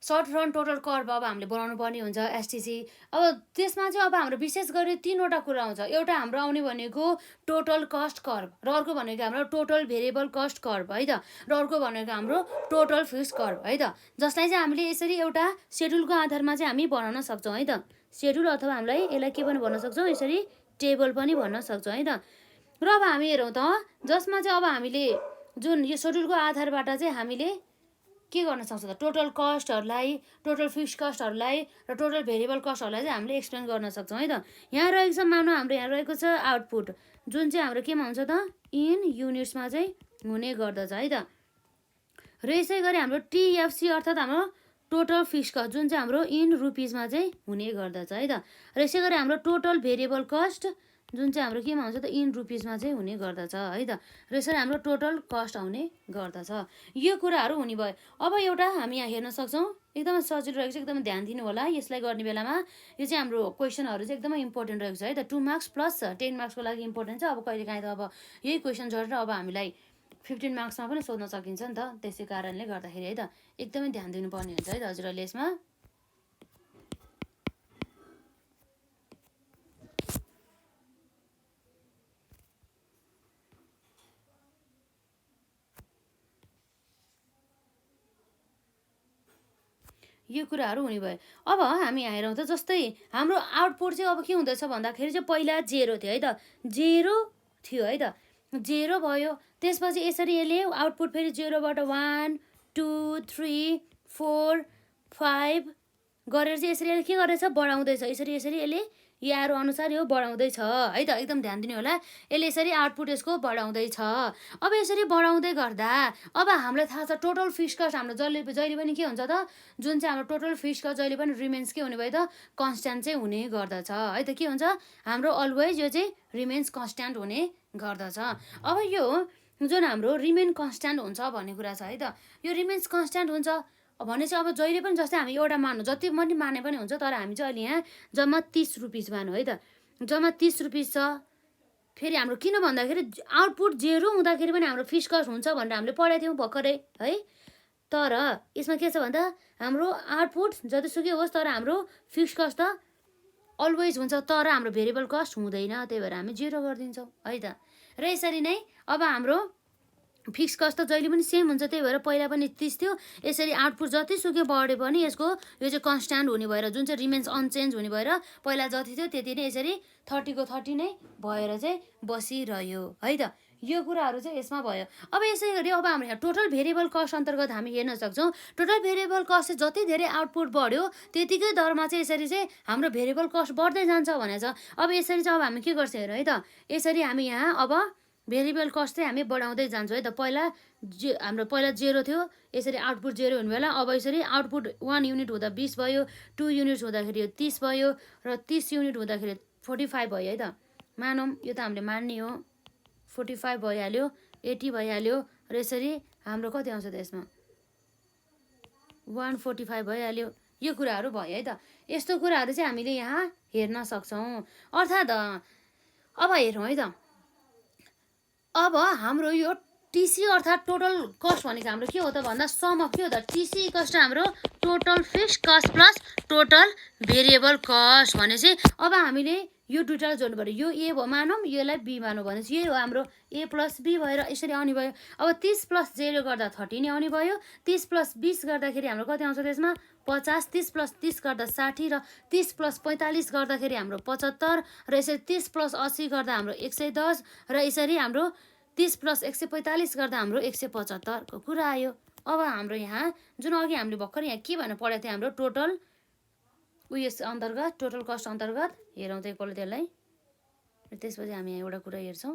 सर्ट रन टोटल कर्भ अब हामीले बनाउनु पर्ने हुन्छ एसटिसी। अब त्यसमा चाहिँ अब हाम्रो विशेष गरी 3वटा कुरा आउँछ। एउटा हाम्रो आउने भनेको टोटल कस्ट कर्भ, र अर्को भनेको हाम्रो टोटल भेरिएबल कस्ट कर्भ है त, र अर्को भनेको हाम्रो टोटल फिक्स्ड कर्भ है त, जसलाई चाहिँ हामीले यसरी एउटा सेड्युलको आधारमा चाहिँ हामी बनाउन सक्छौँ है त। सेड्युल अथवा हामीलाई यसलाई के पनि भन्न सक्छौँ यसरी टेबल पनि भन्न सक्छौँ है त। र अब हामी हेरौँ त जसमा चाहिँ अब हामीले जुन यो सेड्युलको आधारबाट चाहिँ हामीले के गर्न सक्छ त टोटल कस्टहरूलाई टोटल फिक्स्ड कस्टहरूलाई र टोटल भेरिएबल कस्टहरूलाई चाहिँ हामीले एक्सप्लेन गर्न सक्छौँ है त। यहाँ रहेको छ मानौ हाम्रो यहाँ रहेको छ आउटपुट जुन चाहिँ हाम्रो केमा हुन्छ त इन युनिट्समा चाहिँ हुने गर्दछ है त। र यसै गरी हाम्रो टिएफसी अर्थात् हाम्रो टोटल फिक्स्ड कस्ट जुन चाहिँ हाम्रो इन रुपिजमा चाहिँ हुने गर्दछ है त। र यसै गरी हाम्रो टोटल भेरिएबल कस्ट जुन चाहिँ हाम्रो केमा हुन्छ त इन रुपिजमा चाहिँ हुने गर्दछ है त। र यसरी हाम्रो टोटल कस्ट आउने गर्दछ। यो कुराहरू हुने भयो। अब एउटा हामी यहाँ हेर्न सक्छौँ एकदमै सजिलो रहेको छ, एकदमै ध्यान दिनु होला यसलाई गर्ने बेलामा। यो चाहिँ हाम्रो क्वेसनहरू चाहिँ एकदमै इम्पोर्टेन्ट रहेको छ है त। 2 मार्क्स प्लस 10 मार्क्सको लागि इम्पोर्टेन्ट छ। अब कहिलेकाहीँ त अब यही क्वेसन जोडेर अब हामीलाई 15 मार्क्समा पनि सोध्न सकिन्छ नि त। त्यसै कारणले गर्दाखेरि है त एकदमै ध्यान दिनुपर्ने हुन्छ है त हजुरहरूले यसमा। यो कुराहरू हुने भयो। अब हामी यहाँ हेरौँ त जस्तै हाम्रो आउटपुट चाहिँ अब के हुँदैछ भन्दाखेरि चाहिँ पहिला 0 थियो है त 0 थियो है त। 0 भयो। त्यसपछि यसरी यसले आउटपुट फेरि 0बाट 1 2 3 4 5 गरेर चाहिँ यसरी यसले के गरेछ बढाउँदैछ। यसरी यसरी यसले यो एरो अनुसार यो बढाउँदैछ है त। एकदम ध्यान दिनु होला। यसले यसरी आउटपुट यसको बढाउँदैछ। अब यसरी बढाउँदै गर्दा अब हामीलाई थाहा छ टोटल फिक्स्ड कस्ट हाम्रो जहिले पनि के हुन्छ त, जुन चाहिँ हाम्रो टोटल फिक्स्ड कस्ट जहिले पनि रिमेन्स के हुने भयो त, कन्स्ट्यान्ट चाहिँ हुने गर्दछ है त। के हुन्छ हाम्रो अलवेज यो चाहिँ रिमेन्स कन्स्ट्यान्ट हुने गर्दछ। अब यो जुन हाम्रो रिमेन कन्स्ट्यान्ट हुन्छ भन्ने कुरा छ है त। यो रिमेन्स कन्स्ट्यान्ट हुन्छ भनेपछि अब जहिले पनि जस्तै हामी एउटा मान्नु जति पनि माने पनि हुन्छ, तर हामी चाहिँ अहिले यहाँ जम्मा 30 रुपिस मानौँ है त। जम्मा 30 रुपिस छ। फेरि हाम्रो किन भन्दाखेरि आउटपुट 0 हुँदाखेरि पनि हाम्रो फिक्स्ड कस्ट हुन्छ भनेर हामीले पढाएको थियौँ भर्खरै है। तर यसमा के छ भन्दा हाम्रो आउटपुट जतिसुकै होस् तर हाम्रो फिक्स्ड कस्ट त अलवेज हुन्छ, तर हाम्रो भेरिएबल कस्ट हुँदैन। त्यही भएर हामी 0 गरिदिन्छौँ है त। र यसरी नै अब हाम्रो फिक्स कस्ट त जहिले पनि सेम हुन्छ। त्यही भएर पहिला पनि 30 थियो। यसरी आउटपुट जतिसुकै बढे पनि यसको यो चाहिँ कन्स्ट्यान्ट हुने भएर जुन चाहिँ रिमेन्स अनचेन्ज हुने भएर पहिला जति थियो त्यति नै यसरी 30 को 30 नै भएर चाहिँ बसिरह्यो है त। यो कुराहरू चाहिँ यसमा भयो। अब यसै गरी अब हाम्रो यहाँ टोटल भेरिएबल कस्ट अन्तर्गत हामी हेर्न सक्छौँ। टोटल भेरिएबल कस्ट चाहिँ जति धेरै आउटपुट बढ्यो त्यतिकै दरमा चाहिँ यसरी चाहिँ हाम्रो भेरिएबल कस्ट बढ्दै जान्छ भनेको छ। अब यसरी चाहिँ अब हामी के गर्छौँ हेर है त। यसरी हामी यहाँ अब भेरिएबल कस्ट चाहिँ हामी बढाउँदै जान्छौँ है त। पहिला हाम्रो पहिला 0 थियो। यसरी आउटपुट 0 हुने बेला अब यसरी आउटपुट 1 युनिट हुँदा 20 भयो, 2 युनिट हुँदाखेरि यो 30 भयो, र 30 युनिट हुँदाखेरि 45 भयो है त। मानौँ यो त हामीले मान्ने हो। 45 भइहाल्यो, 80 भइहाल्यो, र यसरी हाम्रो कति आउँछ त यसमा 145 भइहाल्यो। यो कुराहरू भयो है त। यस्तो कुराहरू चाहिँ हामीले यहाँ हेर्न सक्छौँ। अर्थात् अब हेरौँ है त। अब हाम्रो यो टिसी अर्थात् टोटल कस्ट भनेको हाम्रो के हो त भन्दा सम अफ के हो त, टिसी कस्ट हाम्रो total fixed cost plus total variable cost भनेपछि अब हामीले यो दुईटा जोड्नु पऱ्यो। यो ए भयो मानौँ, यसलाई बी मानौँ भनेपछि यही हो हाम्रो ए प्लस बी भएर यसरी आउने भयो। अब 30 प्लस 0 गर्दा 30 नै आउने भयो। 30 प्लस 20 गर्दाखेरि हाम्रो कति आउँछ त्यसमा 50, 30 प्लस 30 गर्दा 60, र 30 प्लस 45 गर्दाखेरि हाम्रो 75, र यसरी 30 प्लस 80 गर्दा हाम्रो 110, र यसरी हाम्रो 30 प्लस 145 गर्दा हाम्रो 175 को कुरा आयो। अब हाम्रो यहाँ जुन अघि हामीले भर्खर यहाँ के भनेर पढाएको थियो हाम्रो टोटल उयस अन्तर्गत टोटल कस्ट अन्तर्गत हेरौँ त एकपल्ट त्यसलाई। त्यसपछि हामी यहाँ एउटा कुरा हेर्छौँ।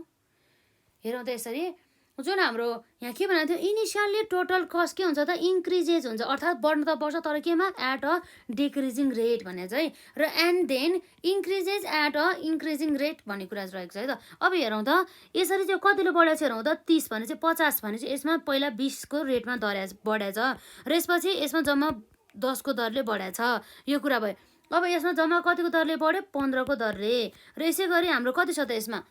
हेरौँ त यसरी जुन हाम्रो यहाँ के भनेको थियो इनिसियल्ली टोटल कस्ट के हुन्छ त इन्क्रिजेज हुन्छ, अर्थात् बढ्नु त बढ्छ तर केमा एट अ डिक्रिजिङ रेट भने चाहिँ, र and then increases at a increasing rate भन्ने कुरा रहेको छ है त। अब हेरौँ त यसरी चाहिँ कतिले बढाएको छ हेरौँ त। 30 भने चाहिँ 50 भने चाहिँ यसमा पहिला 20 को रेटमा बढाएछ, र यसपछि यसमा जम्मा 10 को दरले बढाएछ। यो कुरा भयो। अब यसमा जम्मा कतिको दरले बढ्यो 15 को दरले, र यसै गरी हाम्रो कति छ त यसमा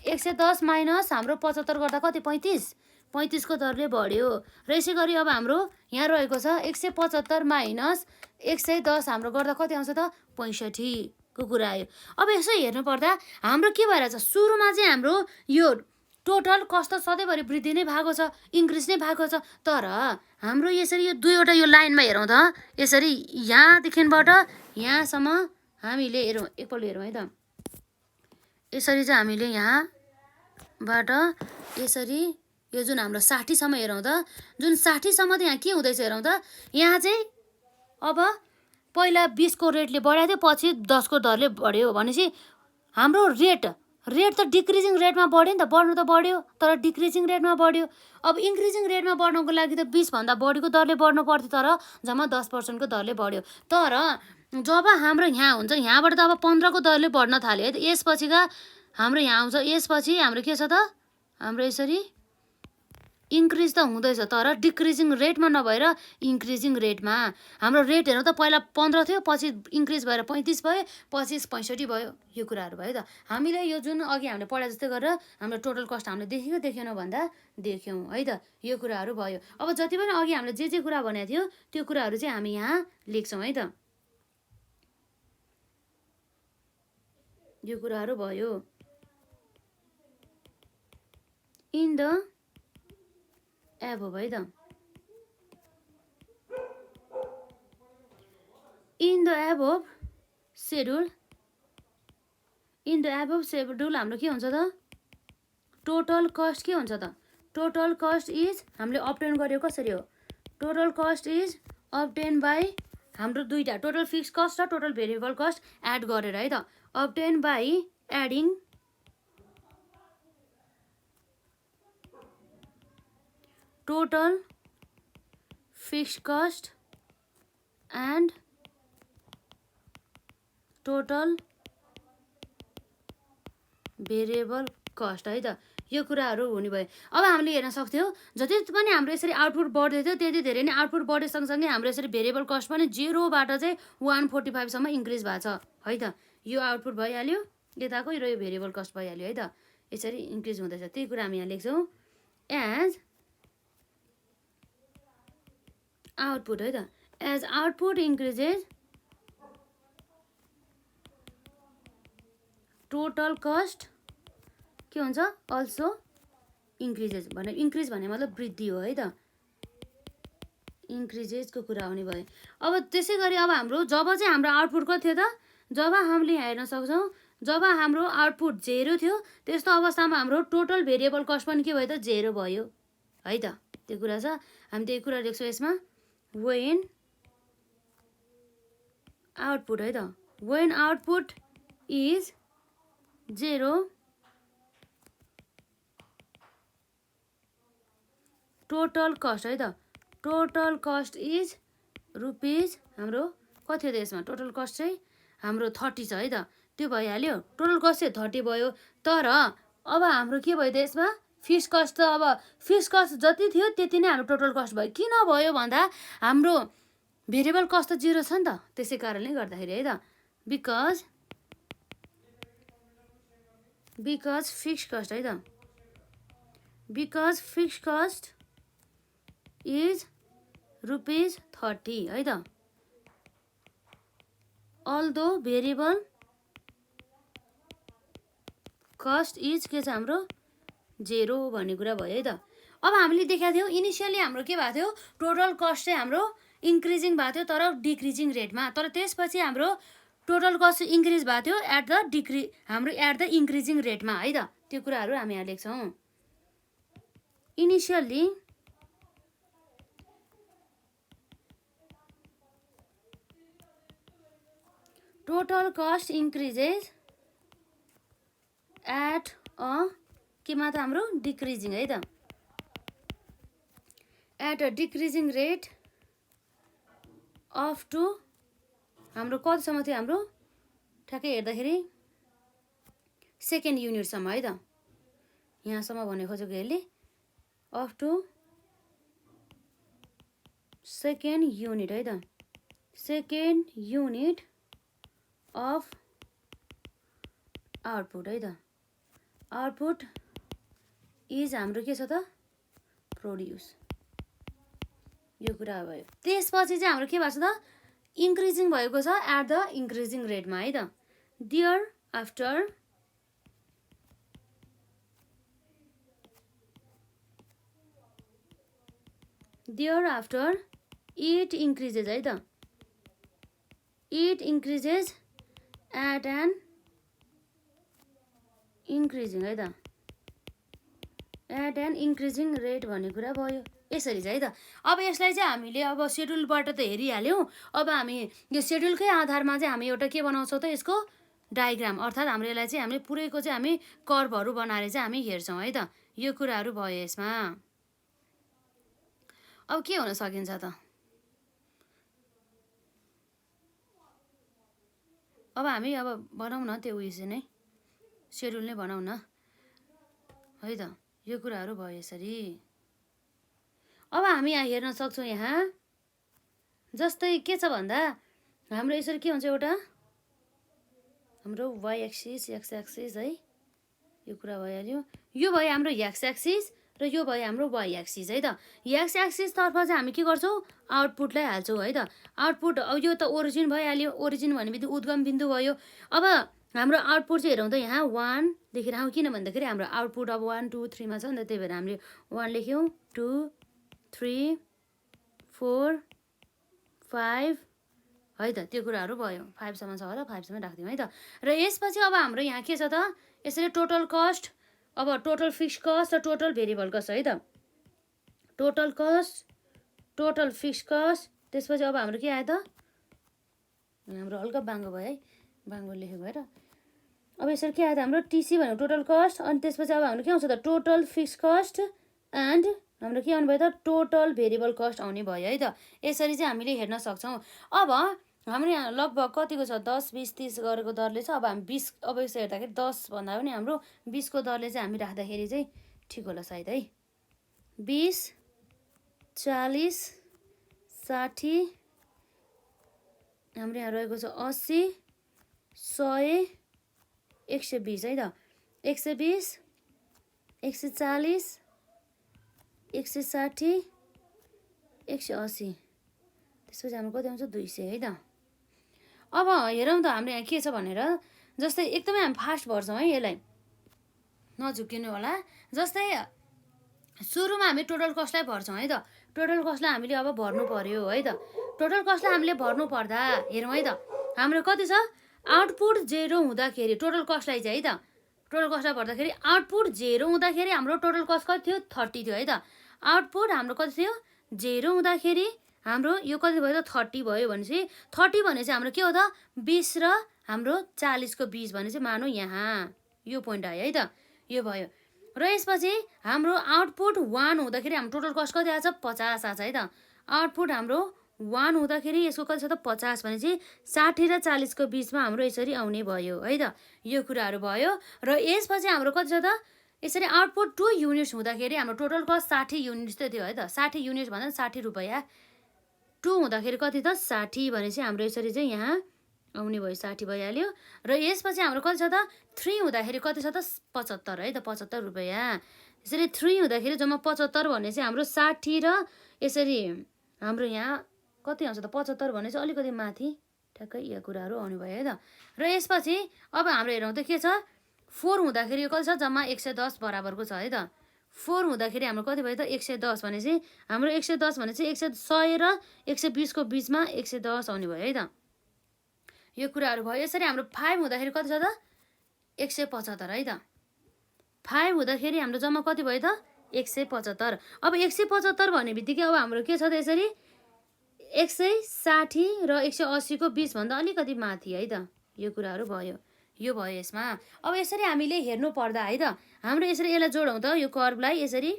110 माइनस हाम्रो 75 गर्दा कति 35 को दरले बढ्यो, र यसै गरी अब हाम्रो यहाँ रहेको छ 175 माइनस 110 हाम्रो गर्दा कति आउँछ त 65 को कुरा आयो। अब यसो हेर्नु पर्दा हाम्रो के भइरहेछ सुरुमा चाहिँ हाम्रो यो टोटल कस्ट त सधैँभरि वृद्धि नै भएको छ, इन्क्रिज नै भएको छ, तर हाम्रो यसरी यो दुईवटा यो लाइनमा हेरौँ त यसरी यहाँदेखिबाट यहाँसम्म हामीले हेरौँ एकपल्ट हेरौँ है त। यसरी चाहिँ हामीले यहाँबाट यसरी यो जुन हाम्रो 60 सम्म हेरौँ त, जुन 60 सम्म त यहाँ के हुँदैछ हेरौँ त। यहाँ चाहिँ अब पहिला 20 को रेटले बढाएको थियो, पछि 10 को दरले बढ्यो भनेपछि हाम्रो रेट त डिक्रिजिङ रेटमा बढ्यो नि त। बढ्नु त बढ्यो तर डिक्रिजिङ रेटमा बढ्यो। अब इन्क्रिजिङ रेटमा बढ्नको लागि त 20 भन्दा बढीको दरले बढ्नु पर्थ्यो, तर जम्मा 10% को दरले बढ्यो। तर जब हाम्रो यहाँ हुन्छ यहाँबाट त अब 15 को दरले बढ्न थाल्यो है त। यसपछिका हाम्रो यहाँ आउँछ, यसपछि हाम्रो के छ त हाम्रो यसरी इन्क्रिज त हुँदैछ तर डिक्रिजिङ रेटमा नभएर इन्क्रिजिङ रेटमा। हाम्रो रेट हेर्नु त पहिला 15 थियो, पछि इन्क्रिज भएर 35 भयो, पछि 65 भयो। यो कुराहरू भयो त। हामीले यो जुन अघि हामीले पढाए जस्तै गरेर हाम्रो टोटल कस्ट हामीले देखेको देखेनौँ भन्दा देख्यौँ है त। यो कुराहरू भयो। अब जति पनि अघि हामीले जे कुरा भनेको थियो त्यो कुराहरू चाहिँ हामी यहाँ लेख्छौँ है त। यो कुराहरू भयो। इन द एबोभ है त। इन द एबोभ सेड्युल हाम्रो के हुन्छ त टोटल कस्ट के हुन्छ त टोटल कस्ट इज हामीले अब्टेन गर्यो कसरी हो total cost is obtain by हाम्रो दुईवटा टोटल फिक्स कस्ट र टोटल भेरिएबल कस्ट एड गरेर है त obtain by adding total fixed cost and total variable cost है त यो कुराहरू हुने भयो अब हामीले हेर्न सक्थ्यौँ जति पनि हाम्रो यसरी आउटपुट बढ्दै थियो त्यति धेरै नै आउटपुट बढे सँगसँगै हाम्रो यसरी भेरिएबल कस्ट पनि 0बाट चाहिँ 145 सम्म इन्क्रिज भएको छ है त यो आउटपुट भइहाल्यो यताको र यो भेरिएबल कस्ट भइहाल्यो है त यसरी इन्क्रिज हुँदैछ त्यही कुरा हामी यहाँ लेख्छौँ एज आउटपुट है त as output increases total cost के हुन्छ अल्सो इन्क्रिजेज भने इन्क्रिज भन्ने मतलब वृद्धि हो है त इन्क्रिजेजको कुरा आउने भयो अब त्यसै गरी अब हाम्रो जब चाहिँ हाम्रो आउटपुट कति थियो त जब हामीले यहाँ हेर्न सक्छौँ जब हाम्रो आउटपुट 0 थियो त्यस्तो अवस्थामा हाम्रो टोटल भेरिएबल कस्ट पनि के भयो त 0 भयो है त त्यो कुरा छ हामी त्यही कुरा लेख्छौँ यसमा वेन आउटपुट है त when output is 0 total cost है त टोटल कस्ट इज रुपिज हाम्रो कति हो त यसमा टोटल कस्ट चाहिँ हाम्रो 30 छ है त त्यो भइहाल्यो टोटल कस्ट चाहिँ 30 भयो तर अब हाम्रो के भयो त यसमा फिक्स कस्ट त अब फिक्स कस्ट जति थियो त्यति नै हाम्रो टोटल कस्ट भयो किन भयो भन्दा हाम्रो भेरिएबल कस्ट त 0 छ नि त त्यसै कारणले गर्दाखेरि है त बिकज फिक्स कस्ट है त because fix cost is rupees 30 है त अल्दो भेरिएबल कस्ट इज के छ हाम्रो 0 भन्ने कुरा भयो है त अब हामीले देखाएको थियौँ इनिसियली हाम्रो के भएको थियो टोटल कस्ट चाहिँ हाम्रो इन्क्रिजिङ भएको थियो तर डिक्रिजिङ रेटमा तर त्यसपछि हाम्रो टोटल कस्ट इन्क्रिज भएको थियो एट द इन्क्रिजिङ रेटमा है त त्यो कुराहरू हामी यहाँ लेख्छौँ initially total cost increases at a केमा त हाम्रो डिक्रिजिङ है त at a decreasing rate up to हाम्रो कतिसम्म थियो हाम्रो ठ्याक्कै हेर्दाखेरि सेकेन्ड युनिटसम्म है त यहाँसम्म भन्ने खोजेको यसले अफ टु सेकेन्ड युनिट है त सेकेन्ड युनिट अफ आउटपुट है त आउटपुट इज हाम्रो के छ त प्रोड्युस यो कुरा भयो त्यसपछि चाहिँ हाम्रो के भएको छ त इन्क्रिजिङ भएको छ एट द इन्क्रिजिङ रेटमा है त देयर आफ्टर इट इन्क्रिजेज है त it increases at an increasing है त एट एन इन्क्रिजिङ रेट भन्ने कुरा भयो यसरी चाहिँ है त अब यसलाई चाहिँ हामीले अब सेड्युलबाट त हेरिहाल्यौँ अब हामी यो सेड्युलकै आधारमा चाहिँ हामी एउटा के बनाउँछौँ त यसको डायग्राम अर्थात् हाम्रो यसलाई चाहिँ हामीले पुरैको चाहिँ हामी कर्भहरू बनाएर चाहिँ हामी हेर्छौँ है त यो कुराहरू भयो यसमा अब के हुन सकिन्छ त अब हामी अब बनाउँ न त्यो उयो नै सेड्युल नै बनाउँ न है त यो कुराहरू भयो यसरी अब हामी यहाँ हेर्न सक्छौँ यहाँ जस्तै के छ भन्दा हाम्रो यसरी के हुन्छ एउटा हाम्रो वाइ एक्सिस एक्स एक्सिस है यो कुरा भइहाल्यो यो भयो हाम्रो एक्स एक्सिस र यो भयो हाम्रो वाइ एक्सिस है त एक्स एक्सिसतर्फ चाहिँ हामी के गर्छौँ आउटपुटलाई हाल्छौँ है त आउटपुट अब यो त ओरिजिन भइहाल्यो ओरिजिन भनेपछि उद्गम बिन्दु भयो अब हाम्रो आउटपुट चाहिँ हेरौँ त यहाँ 1 लेखिराखौँ किन भन्दाखेरि हाम्रो आउटपुट अब 1 2 3 मा छ नि त त्यही भएर हामीले 1 लेख्यौँ 2 3 4 5 है त त्यो कुराहरू भयो 5 सम्म छ होला 5 सम्म राख्दिउँ है त र यसपछि अब हाम्रो यहाँ के छ त यसरी टोटल कस्ट अब टोटल फिक्स कस्ट र टोटल भेरिएबल कस्ट है त total cost total fixed cost त्यसपछि अब हाम्रो के आयो त हाम्रो हल्का बाङ्गो भयो है बाङ्गो लेखेको भएर अब यसरी के आयो त हाम्रो टिसी भनेको टोटल कस्ट अनि त्यसपछि अब हाम्रो के आउँछ त टोटल फिक्स कस्ट एन्ड हाम्रो के आउनु भयो त टोटल भेरिएबल कस्ट आउने भयो है त यसरी चाहिँ हामीले हेर्न सक्छौँ अब हाम्रो यहाँ लगभग कतिको छ 10 20 30 गरेको दरले छ अब हामी 20 अब यसो हेर्दाखेरि 10 भन्दा पनि हाम्रो 20 को दरले चाहिँ हामी राख्दाखेरि चाहिँ ठिक होला सायद है 20 40 60 हाम्रो यहाँ रहेको छ 80 100 120 है त 120 140 160 180 त्यसपछि हाम्रो कति आउँछ 200 है त अब हेरौँ त हाम्रो यहाँ के छ भनेर जस्तै एकदमै हामी फास्ट भर्छौँ है यसलाई नझुक्किनु होला जस्तै सुरुमा हामी टोटल कस्टलाई भर्छौँ है त टोटल कस्टलाई हामीले अब भर्नु पर्यो है त टोटल कस्टलाई हामीले भर्नु पर्दा हेरौँ है त हाम्रो कति छ आउटपुट 0 हुँदाखेरि टोटल कस्टलाई चाहिँ है त टोटल कस्टलाई भर्दाखेरि आउटपुट 0 हुँदाखेरि हाम्रो टोटल कस्ट कति थियो 30 थियो है त आउटपुट हाम्रो कति थियो 0 हुँदाखेरि हाम्रो यो कति भयो त 30 भयो भनेपछि 30 भनेपछि हाम्रो के हो त 20 र हाम्रो 40 को बीच भनेपछि मानौ यहाँ यो पोइन्ट आयो है त यो भयो र यसपछि हाम्रो आउटपुट 1 हुँदाखेरि हाम्रो टोटल कस्ट कति आछ 50 आछ है त आउटपुट हाम्रो 1 हुँदाखेरि यसको कति छ त 50 भनेपछि 60 र 40 को बीचमा हाम्रो यसरी आउने भयो है त यो कुराहरू भयो र यसपछि हाम्रो कति छ त यसरी आउटपुट 2 युनिट्स हुँदाखेरि हाम्रो टोटल कस्ट 60 युनिट्स त थियो है त 60 युनिट्स भन्दा 60 रुपैयाँ 2 हुँदाखेरि कति त 60 भनेपछि हाम्रो यसरी चाहिँ यहाँ आउने भयो 60 भइहाल्यो र यसपछि हाम्रो कति छ त 3 हुँदाखेरि कति छ त 75 है त 75 रुपैयाँ यसरी 3 हुँदाखेरि जम्मा 75 भने चाहिँ हाम्रो 60 र यसरी हाम्रो यहाँ कति आउँछ त 75 भने चाहिँ अलिकति माथि ठ्याक्कै यो कुराहरू आउने भयो है त र यसपछि अब हाम्रो हेरौँ त के छ 4 हुँदाखेरि यो कति छ जम्मा 110 बराबरको छ है त 4 हुँदाखेरि हाम्रो कति भयो त 110 भनेपछि हाम्रो 110 भने चाहिँ 100 र 120 को बीचमा 110 आउने भयो है त यो कुराहरू भयो यसरी हाम्रो 5 हुँदाखेरि कति छ त 175 है त 5 हुँदाखेरि हाम्रो जम्मा कति भयो त 175 अब 175 भन्ने बित्तिकै अब हाम्रो के छ त यसरी 160 र 180 को बीच भन्दा अलिकति माथि है त यो कुराहरू भयो यो भयो यसमा अब यसरी हामीले हेर्नु पर्दा है त हाम्रो यसरी यसलाई जोडौँ त यो कर्भलाई यसरी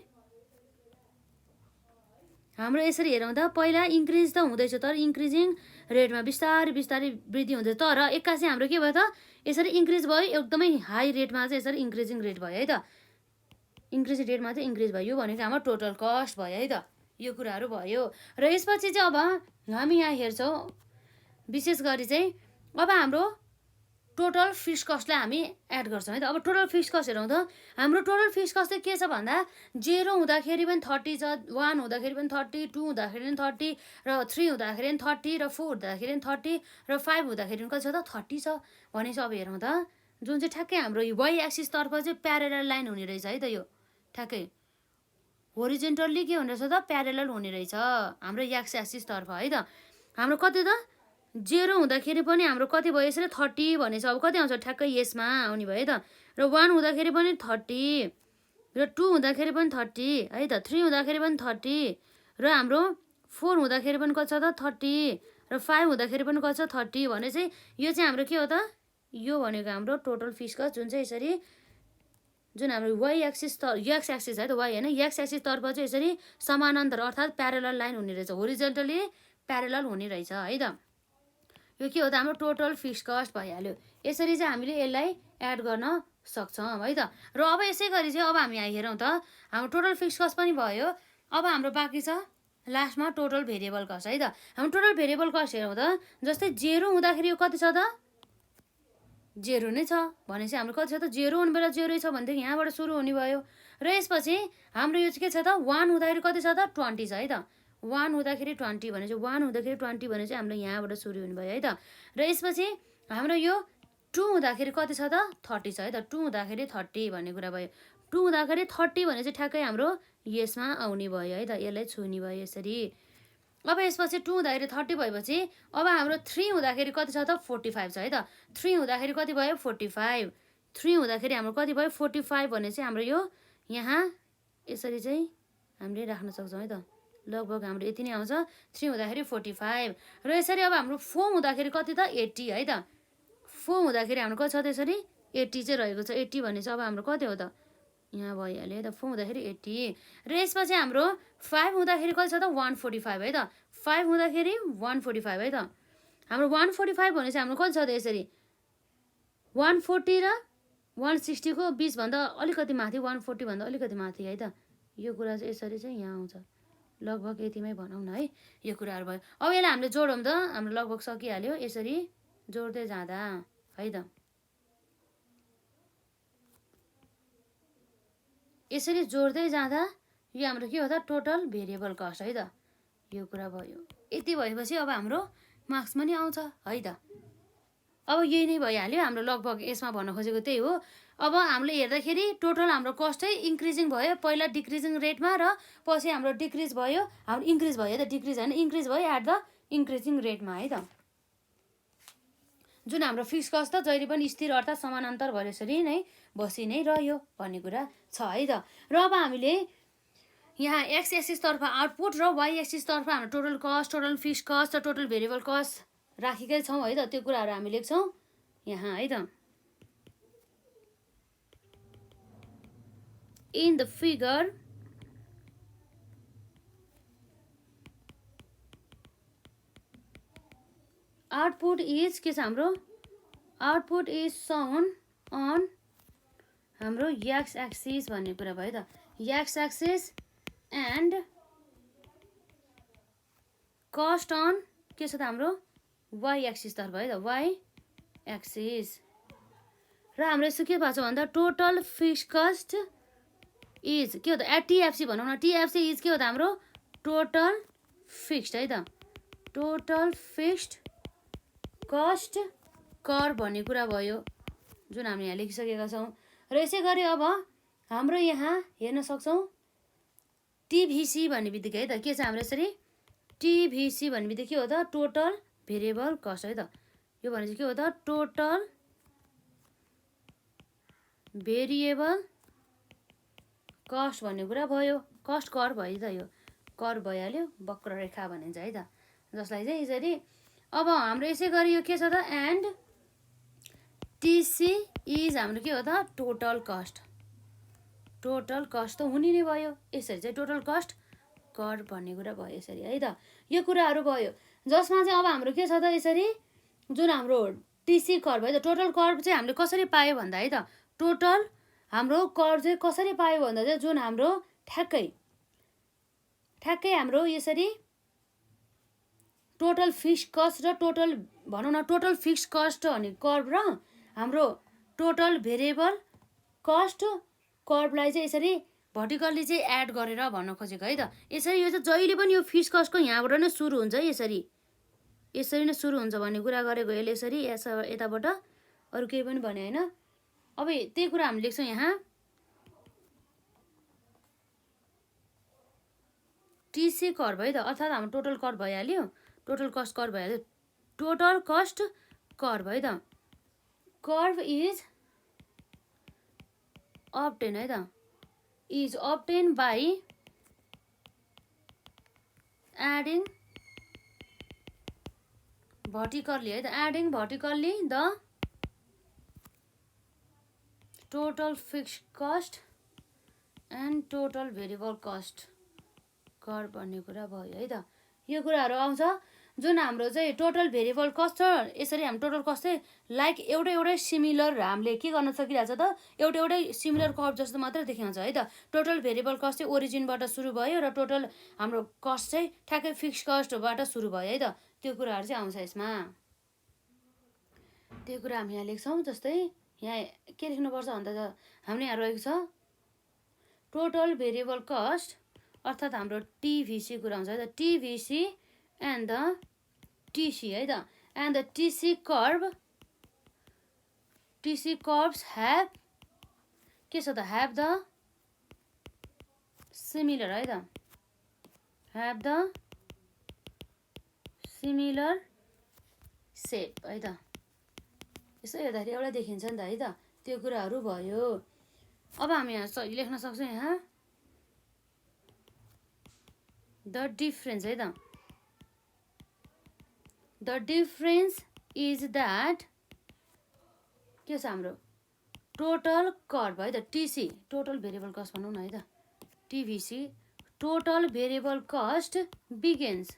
हाम्रो यसरी हेरौँ त पहिला इन्क्रिज त हुँदैछ तर इन्क्रिजिङ रेटमा बिस्तारै बिस्तारै वृद्धि हुँदैछ तर एक्कासी हाम्रो के भयो त यसरी इन्क्रिज भयो एकदमै हाई रेटमा चाहिँ यसरी इन्क्रिजिङ रेट भयो है त इन्क्रिज रेटमा चाहिँ इन्क्रिज भयो यो भनेको हाम्रो टोटल कस्ट भयो है त यो कुराहरू भयो र यसपछि चाहिँ अब हामी यहाँ हेर्छौँ विशेष गरी चाहिँ अब हाम्रो टोटल फिक्स कस्टलाई हामी एड गर्छौँ है त अब टोटल फिक्स कस्ट हेरौँ त हाम्रो टोटल फिक्स कस्ट चाहिँ के छ भन्दा 0 हुँदाखेरि पनि 30 छ 1 हुँदाखेरि पनि 30 2 हुँदाखेरि पनि 30 र 3 हुँदाखेरि पनि 30 र 4 हुँदाखेरि पनि 30 र 5 हुँदाखेरि पनि कति छ त 30 छ भनेपछि अब हेरौँ त जुन चाहिँ ठ्याक्कै हाम्रो वाइ एक्सिस तर्फ चाहिँ प्यारेलल लाइन हुने रहेछ है त यो ठ्याक्कै होरिजेन्टल्ली के हुने रहेछ त प्यारेलल हुने रहेछ हाम्रो एक्स एक्सिस तर्फ है त हाम्रो कति त 0 हुँदाखेरि पनि हाम्रो कति भयो यसरी 30 भनेपछि अब कति आउँछ ठ्याक्कै यसमा आउने भयो त र 1 हुँदाखेरि पनि 30 र 2 हुँदाखेरि पनि 30 है त 3 हुँदाखेरि पनि 30 र हाम्रो 4 हुँदाखेरि पनि कति छ त 30 र 5 हुँदाखेरि पनि कति छ 30 भने चाहिँ यो चाहिँ हाम्रो के हो त यो भनेको हाम्रो टोटल फिक्स कस्ट जुन चाहिँ यसरी जुन हाम्रो वाइ एक्सिस एक्स एक्सिस है त वाइ होइन एक्स एक्सिस तर्फ चाहिँ यसरी समानान्तर अर्थात् प्यारेलल लाइन हुने रहेछ होरिजेन्टली प्यारेलल हुने रहेछ है त यो के हो त हाम्रो टोटल फिक्स कस्ट भइहाल्यो यसरी चाहिँ हामीले यसलाई एड गर्न सक्छौँ है त र अब यसै गरी चाहिँ अब हामी यहाँ हेरौँ त हाम्रो टोटल फिक्स कस्ट पनि भयो अब हाम्रो बाँकी छ लास्टमा टोटल भेरिएबल कस्ट है त हाम्रो टोटल भेरिएबल कस्ट हेरौँ त जस्तै 0 हुँदाखेरि यो कति छ त 0 नै छ भनेपछि हाम्रो कति छ त 0 हुने बेला 0 छ भनेदेखि यहाँबाट सुरु हुने भयो र यसपछि हाम्रो यो चाहिँ के छ त 1 हुँदाखेरि कति छ त 20 छ है त 1 हुँदाखेरि 20 भने चाहिँ 1 हुँदाखेरि 20 भने चाहिँ हाम्रो यहाँबाट सुरु हुने भयो है त र यसपछि हाम्रो यो 2 हुँदाखेरि कति छ त 30 छ है त 2 हुँदाखेरि 30 भन्ने कुरा भयो 2 हुँदाखेरि 30 भने चाहिँ ठ्याक्कै हाम्रो यसमा आउने भयो है त यसलाई छुने भयो यसरी अब यसपछि 2 हुँदाखेरि 30 भएपछि अब हाम्रो 3 हुँदाखेरि कति छ त 45 छ है त 3 हुँदाखेरि कति भयो 45 3 हुँदाखेरि हाम्रो कति भयो 45 भने चाहिँ हाम्रो यो यहाँ यसरी चाहिँ हामीले राख्न सक्छौँ है त। लगभग हाम्रो यति नै आउँछ 3 हुँदाखेरि 45 र यसरी अब हाम्रो 4 हुँदाखेरि कति त 80 है त। 4 हुँदाखेरि हाम्रो कति छ त्यसरी 80 चाहिँ रहेको छ। 80 भने चाहिँ अब हाम्रो कति हो त यहाँ भइहाल्यो है त 4 हुँदाखेरि 80 र यसपछि हाम्रो 5 हुँदाखेरि कति छ त 145 है त। 5 हुँदाखेरि 145 है त। हाम्रो 145 भने चाहिँ हाम्रो कति छ त यसरी 140 र 160 को बिचभन्दा अलिकति माथि 140 भन्दा अलिकति माथि है त। यो कुरा चाहिँ यसरी चाहिँ यहाँ आउँछ। लगभग यतिमै भनौँ न है। यो कुराहरू भयो। अब यसलाई हामीले जोडौँ त हाम्रो लगभग सकिहाल्यो। यसरी जोड्दै जाँदा है त। यसरी जोड्दै जाँदा यो हाम्रो के हो त टोटल भेरिएबल कस्ट है त। यो कुरा भयो। यति भएपछि अब हाम्रो मार्क्स पनि आउँछ है त। अब यही नै भइहाल्यो हाम्रो लगभग यसमा भन्न खोजेको त्यही हो। अब हामीले हेर्दाखेरि टोटल हाम्रो कस्ट चाहिँ इन्क्रिजिङ भयो। पहिला डिक्रिजिङ रेटमा र पछि हाम्रो डिक्रिज भयो। हाम्रो इन्क्रिज भयो है त। डिक्रिज होइन इन्क्रिज भयो एट द इन्क्रिजिङ रेटमा है त। जुन हाम्रो फिक्स कस्ट त जहिले पनि स्थिर अर्थात् समानान्तर भएर यसरी नै बसी नै रह्यो भन्ने कुरा छ है त। र अब हामीले यहाँ एक्स एक्सिसतर्फ आउटपुट र वाइ एक्सिसतर्फ हाम्रो total cost total fixed cost र टोटल भेरिएबल कस्ट राखेकै छौँ है त। त्यो कुराहरू हामी लेख्छौँ यहाँ है त। In the figure output is के छ हाम्रो आउटपुट इज सौन अन हाम्रो एक्स एक्सिस भन्ने कुरा भयो त। X axis and cost on के छ त हाम्रो वाइ एक्सिस तर्फ है त। वाइ एक्सिस र हाम्रो यसो के भएको छ भन्दा टोटल फिक्स कस्ट इज के हो त टिएफसी भनौँ न। टिएफसी इज के हो त हाम्रो टोटल फिक्स्ड है त। टोटल फिक्स्ड कस्ट कर भन्ने कुरा भयो जुन हामी यहाँ लेखिसकेका छौँ। र यसै गरी अब हाम्रो यहाँ हेर्न सक्छौँ टिभिसी भन्ने बित्तिकै है त के छ हाम्रो यसरी टिभिसी भन्ने बित्तिकै के हो त टोटल भेरिएबल कस्ट है त। यो भने चाहिँ के हो त टोटल भेरिएबल कस्ट भन्ने कुरा भयो। कस्ट कर भयो त। यो कर भइहाल्यो वक्ररेखा भनिन्छ है त जसलाई चाहिँ यसरी। अब हाम्रो यसै गरी यो के छ त एन्ड टिसी इज हाम्रो के हो त टोटल कस्ट। टोटल कस्ट त हुने नै भयो। यसरी चाहिँ टोटल कस्ट कर भन्ने कुरा भयो यसरी है त। यो कुराहरू भयो जसमा चाहिँ अब हाम्रो के छ त यसरी जुन हाम्रो टिसी कर भयो त। टोटल कर चाहिँ हामीले कसरी पायो भन्दा है त टोटल हाम्रो कर चाहिँ कसरी पायो भन्दा चाहिँ जुन हाम्रो ठ्याक्कै हाम्रो यसरी टोटल फिक्स कस्ट र टोटल भनौँ न टोटल फिक्स कस्ट अनि कर्भ र हाम्रो टोटल भेरिएबल कस्ट कर्भलाई चाहिँ यसरी भर्टिकल्ली चाहिँ एड गरेर भन्न खोजेको है त। यसरी यो चाहिँ जहिले पनि यो फिक्स कस्टको यहाँबाट नै सुरु हुन्छ है। यसरी नै सुरु हुन्छ भन्ने कुरा गरेको यसले यसरी यताबाट अरू केही पनि भने होइन। अब त्यही कुरा हामी लेख्छौँ यहाँ टिसी कर्भ है त अर्थात् हाम्रो टोटल कर भइहाल्यो। टोटल कस्ट कर भइहाल्यो। टोटल कस्ट कर्भ है त। कर्भ इज अब्टेन है त is obtain by adding vertically है त। Adding vertically the total fixed cost and total variable cost कर भन्ने कुरा भयो है त। यो कुराहरू आउँछ जुन हाम्रो चाहिँ टोटल भेरिएबल कस्ट छ। यसरी हाम्रो टोटल कस्ट चाहिँ लाइक एउटै सिमिलर हामीले के गर्न सकिरहेछ त एउटै सिमिलर कर्भ जस्तो मात्रै देखाउँछ है त। टोटल भेरिएबल कस्ट चाहिँ ओरिजिनबाट सुरु भयो र टोटल हाम्रो कस्ट चाहिँ ठ्याक्कै फिक्स कस्टबाट सुरु भयो है त। त्यो कुराहरू चाहिँ आउँछ यसमा। त्यो कुरा हामी यहाँ लेख्छौँ। जस्तै यहाँ के लेख्नुपर्छ भन्दा त हामीले यहाँ रहेको छ टोटल भेरिएबल कस्ट अर्थात् हाम्रो टिभिसी कुरा हुन्छ है त। टिभिसी एन्ड द टिसी है त and the TC curves have के छ त ह्याभ द सिमिलर है त ह्याभ द सिमिलर सेप है त। यसो हेर्दाखेरि एउटा देखिन्छ नि त है त त्यो कुराहरू भयो। अब हामी यहाँ सही लेख्न सक्छौँ यहाँ द डिफरेन्स है त। द डिफरेन्स इज द्याट के छ हाम्रो टोटल कर्भ है त, टिसी टोटल भेरिएबल कस्ट भनौँ न है त, TVC total variable cost begins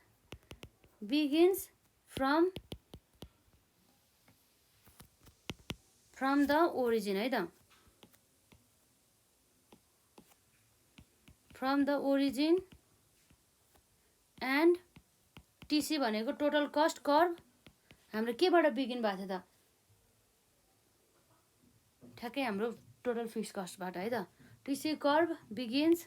from the origin है त, from the origin and TC भनेको टोटल कस्ट कर्भ हाम्रो केबाट बिगिन भएको थियो त, ठ्याक्कै हाम्रो टोटल फिक्स कस्टबाट है त। TC curve begins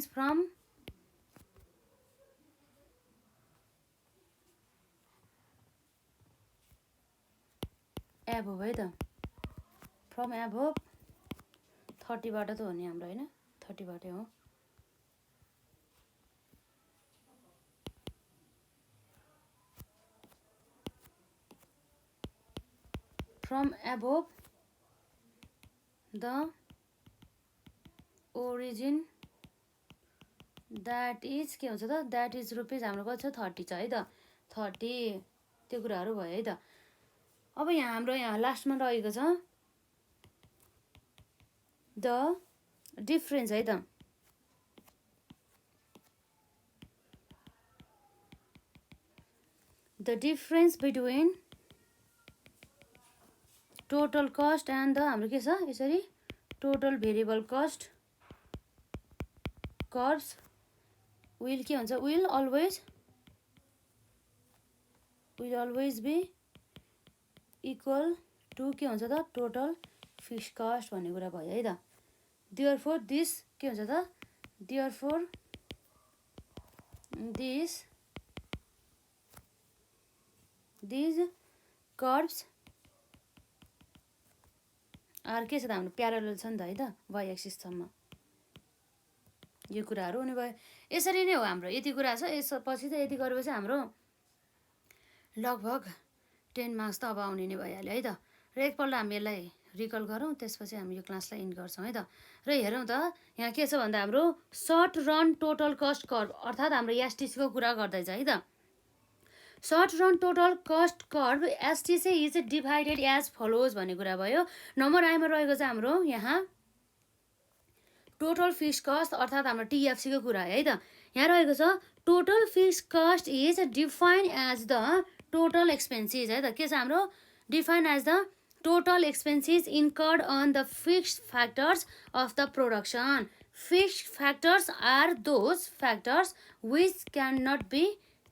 from above है त, फ्रम एभोभ 30बाट त हो नि हाम्रो होइन, 30बाटै हो। From above the origin that is के हुन्छ त, द्याट इज रुपिज हाम्रो कति छ 30 छ है त, 30 त्यो कुराहरू भयो है त। अब यहाँ हाम्रो यहाँ लास्टमा रहेको छ द डिफरेन्स है त, the difference between total cost and the हाम्रो के छ यसरी total variable cost curves will के हुन्छ will always be equal to के हुन्छ त टोटल फिक्स कस्ट भन्ने कुरा भयो है त। देयरफोर दिस के हुन्छ त, देयरफोर दिज कर्भ्स आर के छ त हाम्रो प्यारलल छ नि त है त, वाइ एक्सिससम्म यो कुराहरू हुने भयो। यसरी नै हो हाम्रो यति कुरा छ, यसपछि त यति गरेपछि हाम्रो लगभग 10 मार्क्स त अब आउने नै भइहाल्यो है त। र एकपल्ट हामी यसलाई रिकल गरौँ, त्यसपछि हामी यो क्लासलाई इन्ड गर्छौँ है त। र हेरौँ त यहाँ के छ भन्दा हाम्रो short run total cost curve अर्थात् हाम्रो एसटिसीको कुरा गर्दैछ है त। Short run total cost curve STC is divided as follows भन्ने कुरा भयो। नम्बर आइमा रहेको छ हाम्रो यहाँ टोटल फिक्स कस्ट अर्थात् हाम्रो टिएफसीको कुरा है त। यहाँ रहेको छ total fixed cost is defined as the total expenses है त, के छ हाम्रो defined as the total expenses incurred on the fixed factors of the production. Fixed factors are those factors which cannot be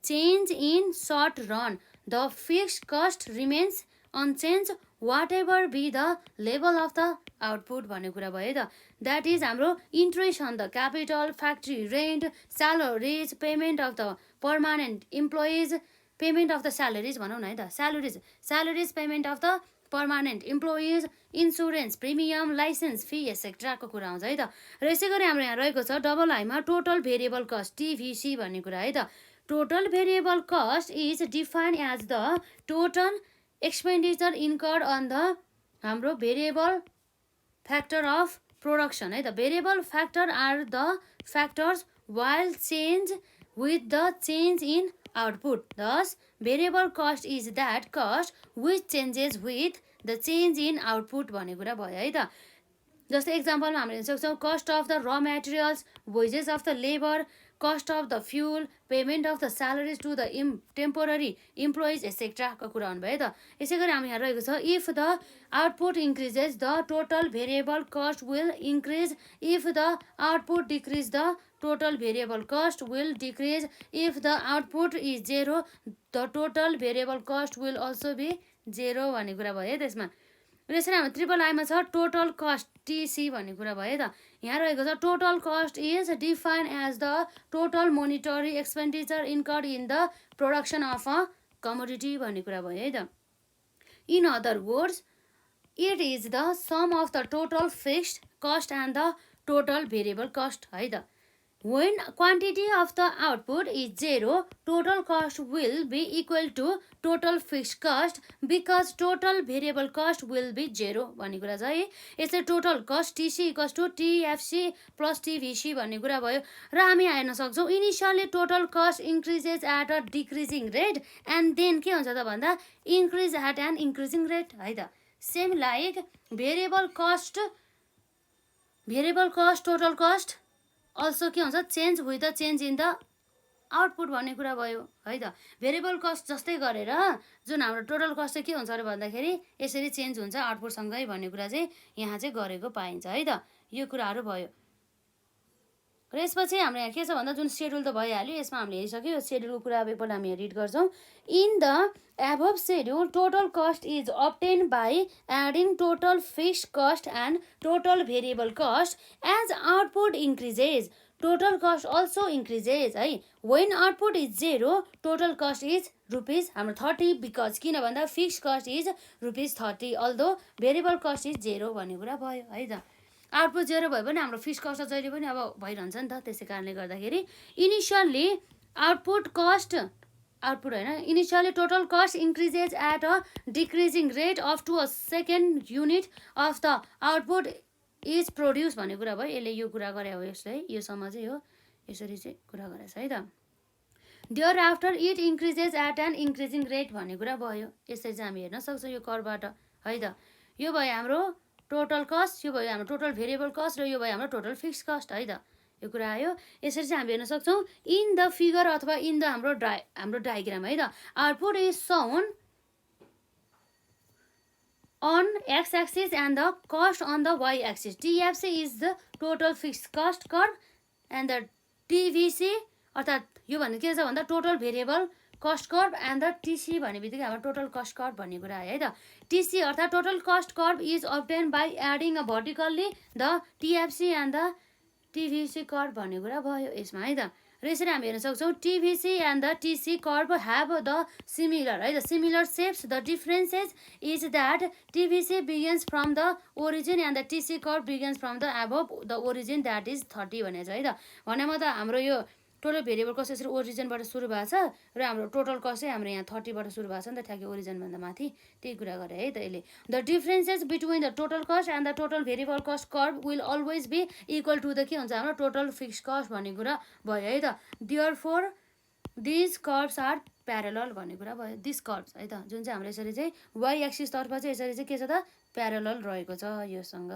changed in short run. The fixed cost remains unchanged whatever be the level of the output भन्ने कुरा भयो त। That is हाम्रो interest on the capital, factory rent, salaries, payment of the permanent employees, payment of the salaries भनौँ न है त, salaries payment of the permanent employees, insurance premium, license fee एसेक्ट्राको कुरा आउँछ है त। र यसै गरी हाम्रो यहाँ रहेको छ डबल आइमा टोटल भेरिएबल कस्ट टिभिसी भन्ने कुरा है त। Total variable cost is defined as the total expenditure incurred on the हाम्रो भेरिएबल फ्याक्टर अफ प्रोडक्सन है त। Variable factor are the factors while change with the change in output. Thus, variable cost is that cost which changes with the change in output भन्ने कुरा भयो है त। जस्तै एक्जाम्पलमा हामीले हेर्न सक्छौँ cost of the raw materials, wages of the labour, cost of the fuel, payment of the salaries to the temporary employees एसेक्ट्राको कुरा हुनुभयो त। यसै गरी हामी यहाँ रहेको छ if the output increases the total variable cost will increase, if the output decrease the total variable cost will decrease, if the output is 0 the total variable cost will also be 0 भन्ने कुरा भयो है त्यसमा। र यसरी हाम्रो triple आइमा छ total cost TC भन्ने कुरा भयो त। यहाँ रहेको छ total cost is defined as the total monetary expenditure incurred in the production of a commodity भन्ने कुरा भयो है त। In other words it is the sum of the total fixed cost and the total variable cost है त। When quantity of the output is 0, total cost will be equal to total fixed cost because total variable cost will be 0 भन्ने कुरा छ है। यसै total cost TC equals to TFC plus TVC भन्ने कुरा भयो र हामी हेर्न सक्छौँ initially total cost increases at a decreasing rate and then के हुन्छ त भन्दा increase at an increasing rate है त। Same like variable cost total cost also के हुन्छ change with the change in the output भन्ने कुरा भयो है त। भेरिएबल कस्ट जस्तै गरेर जुन हाम्रो टोटल कस्ट चाहिँ के हुन्छ अरे भन्दाखेरि यसरी चेन्ज हुन्छ आउटपुटसँगै भन्ने कुरा चाहिँ यहाँ चाहिँ गरेको पाइन्छ है त। यो कुराहरू भयो र यसपछि हाम्रो यहाँ के छ भन्दा जुन सेड्युल त भइहाल्यो यसमा हामीले हेरिसक्यो यो सेड्युलको कुरा अब एकपल्ट हामी रिड गर्छौँ। In the above schedule total cost is obtained by adding total fixed cost and total variable cost as output increases total cost also increases है। when output is 0 total cost is rupees हाम्रो 30 because किन भन्दा fixed cost is rupees 30 although variable cost is 0 भन्ने कुरा भयो है त। Output 0 भयो भने हाम्रो फिक्स कस्ट जहिले पनि अब भइरहन्छ नि त। त्यसै कारणले गर्दाखेरि इनिसियली आउटपुट होइन initially total cost increases at a decreasing rate up to a second unit of the output is produce भन्ने कुरा भयो। यसले यो कुरा गरे हो यसले योसम्म चाहिँ हो यसरी चाहिँ कुरा गरेछ है त। Thereafter it increases at an increasing rate भन्ने कुरा भयो। यसरी चाहिँ हामी हेर्न सक्छौँ यो कर्वबाट है त। यो भयो हाम्रो टोटल कस्ट, यो भयो हाम्रो टोटल भेरिएबल कस्ट र यो भयो हाम्रो टोटल फिक्स कस्ट है त। यो कुरा आयो। यसरी चाहिँ हामी हेर्न सक्छौँ इन द फिगर अथवा इन द हाम्रो डायग्राम है त। Output is shown on x-axis and the cost on the y-axis. TFC is the total fixed cost curve and the TVC अर्थात् यो भन्ने के छ भन्दा total variable cost curve and the TC भन्ने बित्तिकै हाम्रो टोटल कस्ट कर्भ भन्ने कुरा आयो है त। टिसी अर्थात् total cost curve is obtain by adding a vertically the TFC and the TVC curve भन्ने कुरा भयो यसमा है त। र यसरी हामी हेर्न सक्छौँ TVC and the TC curve have the similar है त similar shapes. The differences is that TVC begins from the origin and the TC curve begins from the above the origin that is 30 भनेको छ है त। भनेमा त हाम्रो यो total variable cost यसरी ओरिजिनबाट सुरु भएको छ र हाम्रो टोटल कस्ट चाहिँ हाम्रो यहाँ 30बाट सुरु भएको छ नि त ठ्याक्कै ओरिजिनभन्दा माथि त्यही कुरा गरे है त यसले। The differences between the total cost and the total variable cost curve will always be equal to the के हुन्छ हाम्रो टोटल फिक्स कस्ट भन्ने कुरा भयो है त। Therefore this curves are parallel भन्ने कुरा भयो। दिस कर्भ्स है त जुन चाहिँ हाम्रो यसरी चाहिँ वाइ एक्सिसतर्फ चाहिँ यसरी चाहिँ के छ त प्यारलल रहेको छ योसँग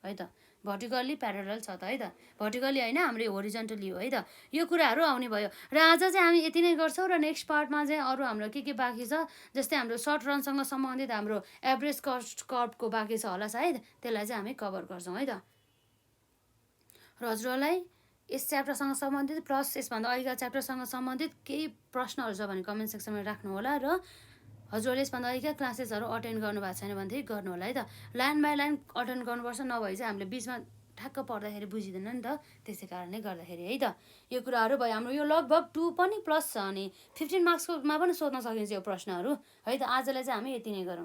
है त। भर्टिकल्ली प्यारलल छ त है त। भर्टिकल्ली होइन हाम्रो होरिजन्टली हो है त। यो कुराहरू आउने भयो र आज चाहिँ हामी यति नै गर्छौँ र नेक्स्ट पार्टमा चाहिँ अरू हाम्रो के बाँकी छ जस्तै हाम्रो सर्ट रनसँग सम्बन्धित हाम्रो एभरेज कस्ट कर्भको बाँकी छ होला सायद त्यसलाई चाहिँ हामी कभर गर्छौँ है त। र हजुरहरूलाई यस च्याप्टरसँग सम्बन्धित प्लस यसभन्दा अहिलेका च्याप्टरसँग सम्बन्धित केही प्रश्नहरू छ भने कमेन्ट सेक्सनमा राख्नु होला र हजुरहरूले यसभन्दा अहिलेका क्लासेसहरू अटेन्ड गर्नुभएको छैन भनेदेखि गर्नु होला है त। लाइन बाई लाइन अटेन्ड गर्नुपर्छ नभए चाहिँ हामीले बिचमा ठ्याक्क पढ्दाखेरि बुझिँदैन नि त त्यसै कारणले गर्दाखेरि है त। यो कुराहरू भयो हाम्रो यो लगभग 2 पनि प्लस छ अनि 15 मार्क्सकोमा पनि सोध्न सकिन्छ यो प्रश्नहरू है त। आजलाई चाहिँ हामी यति नै गरौँ।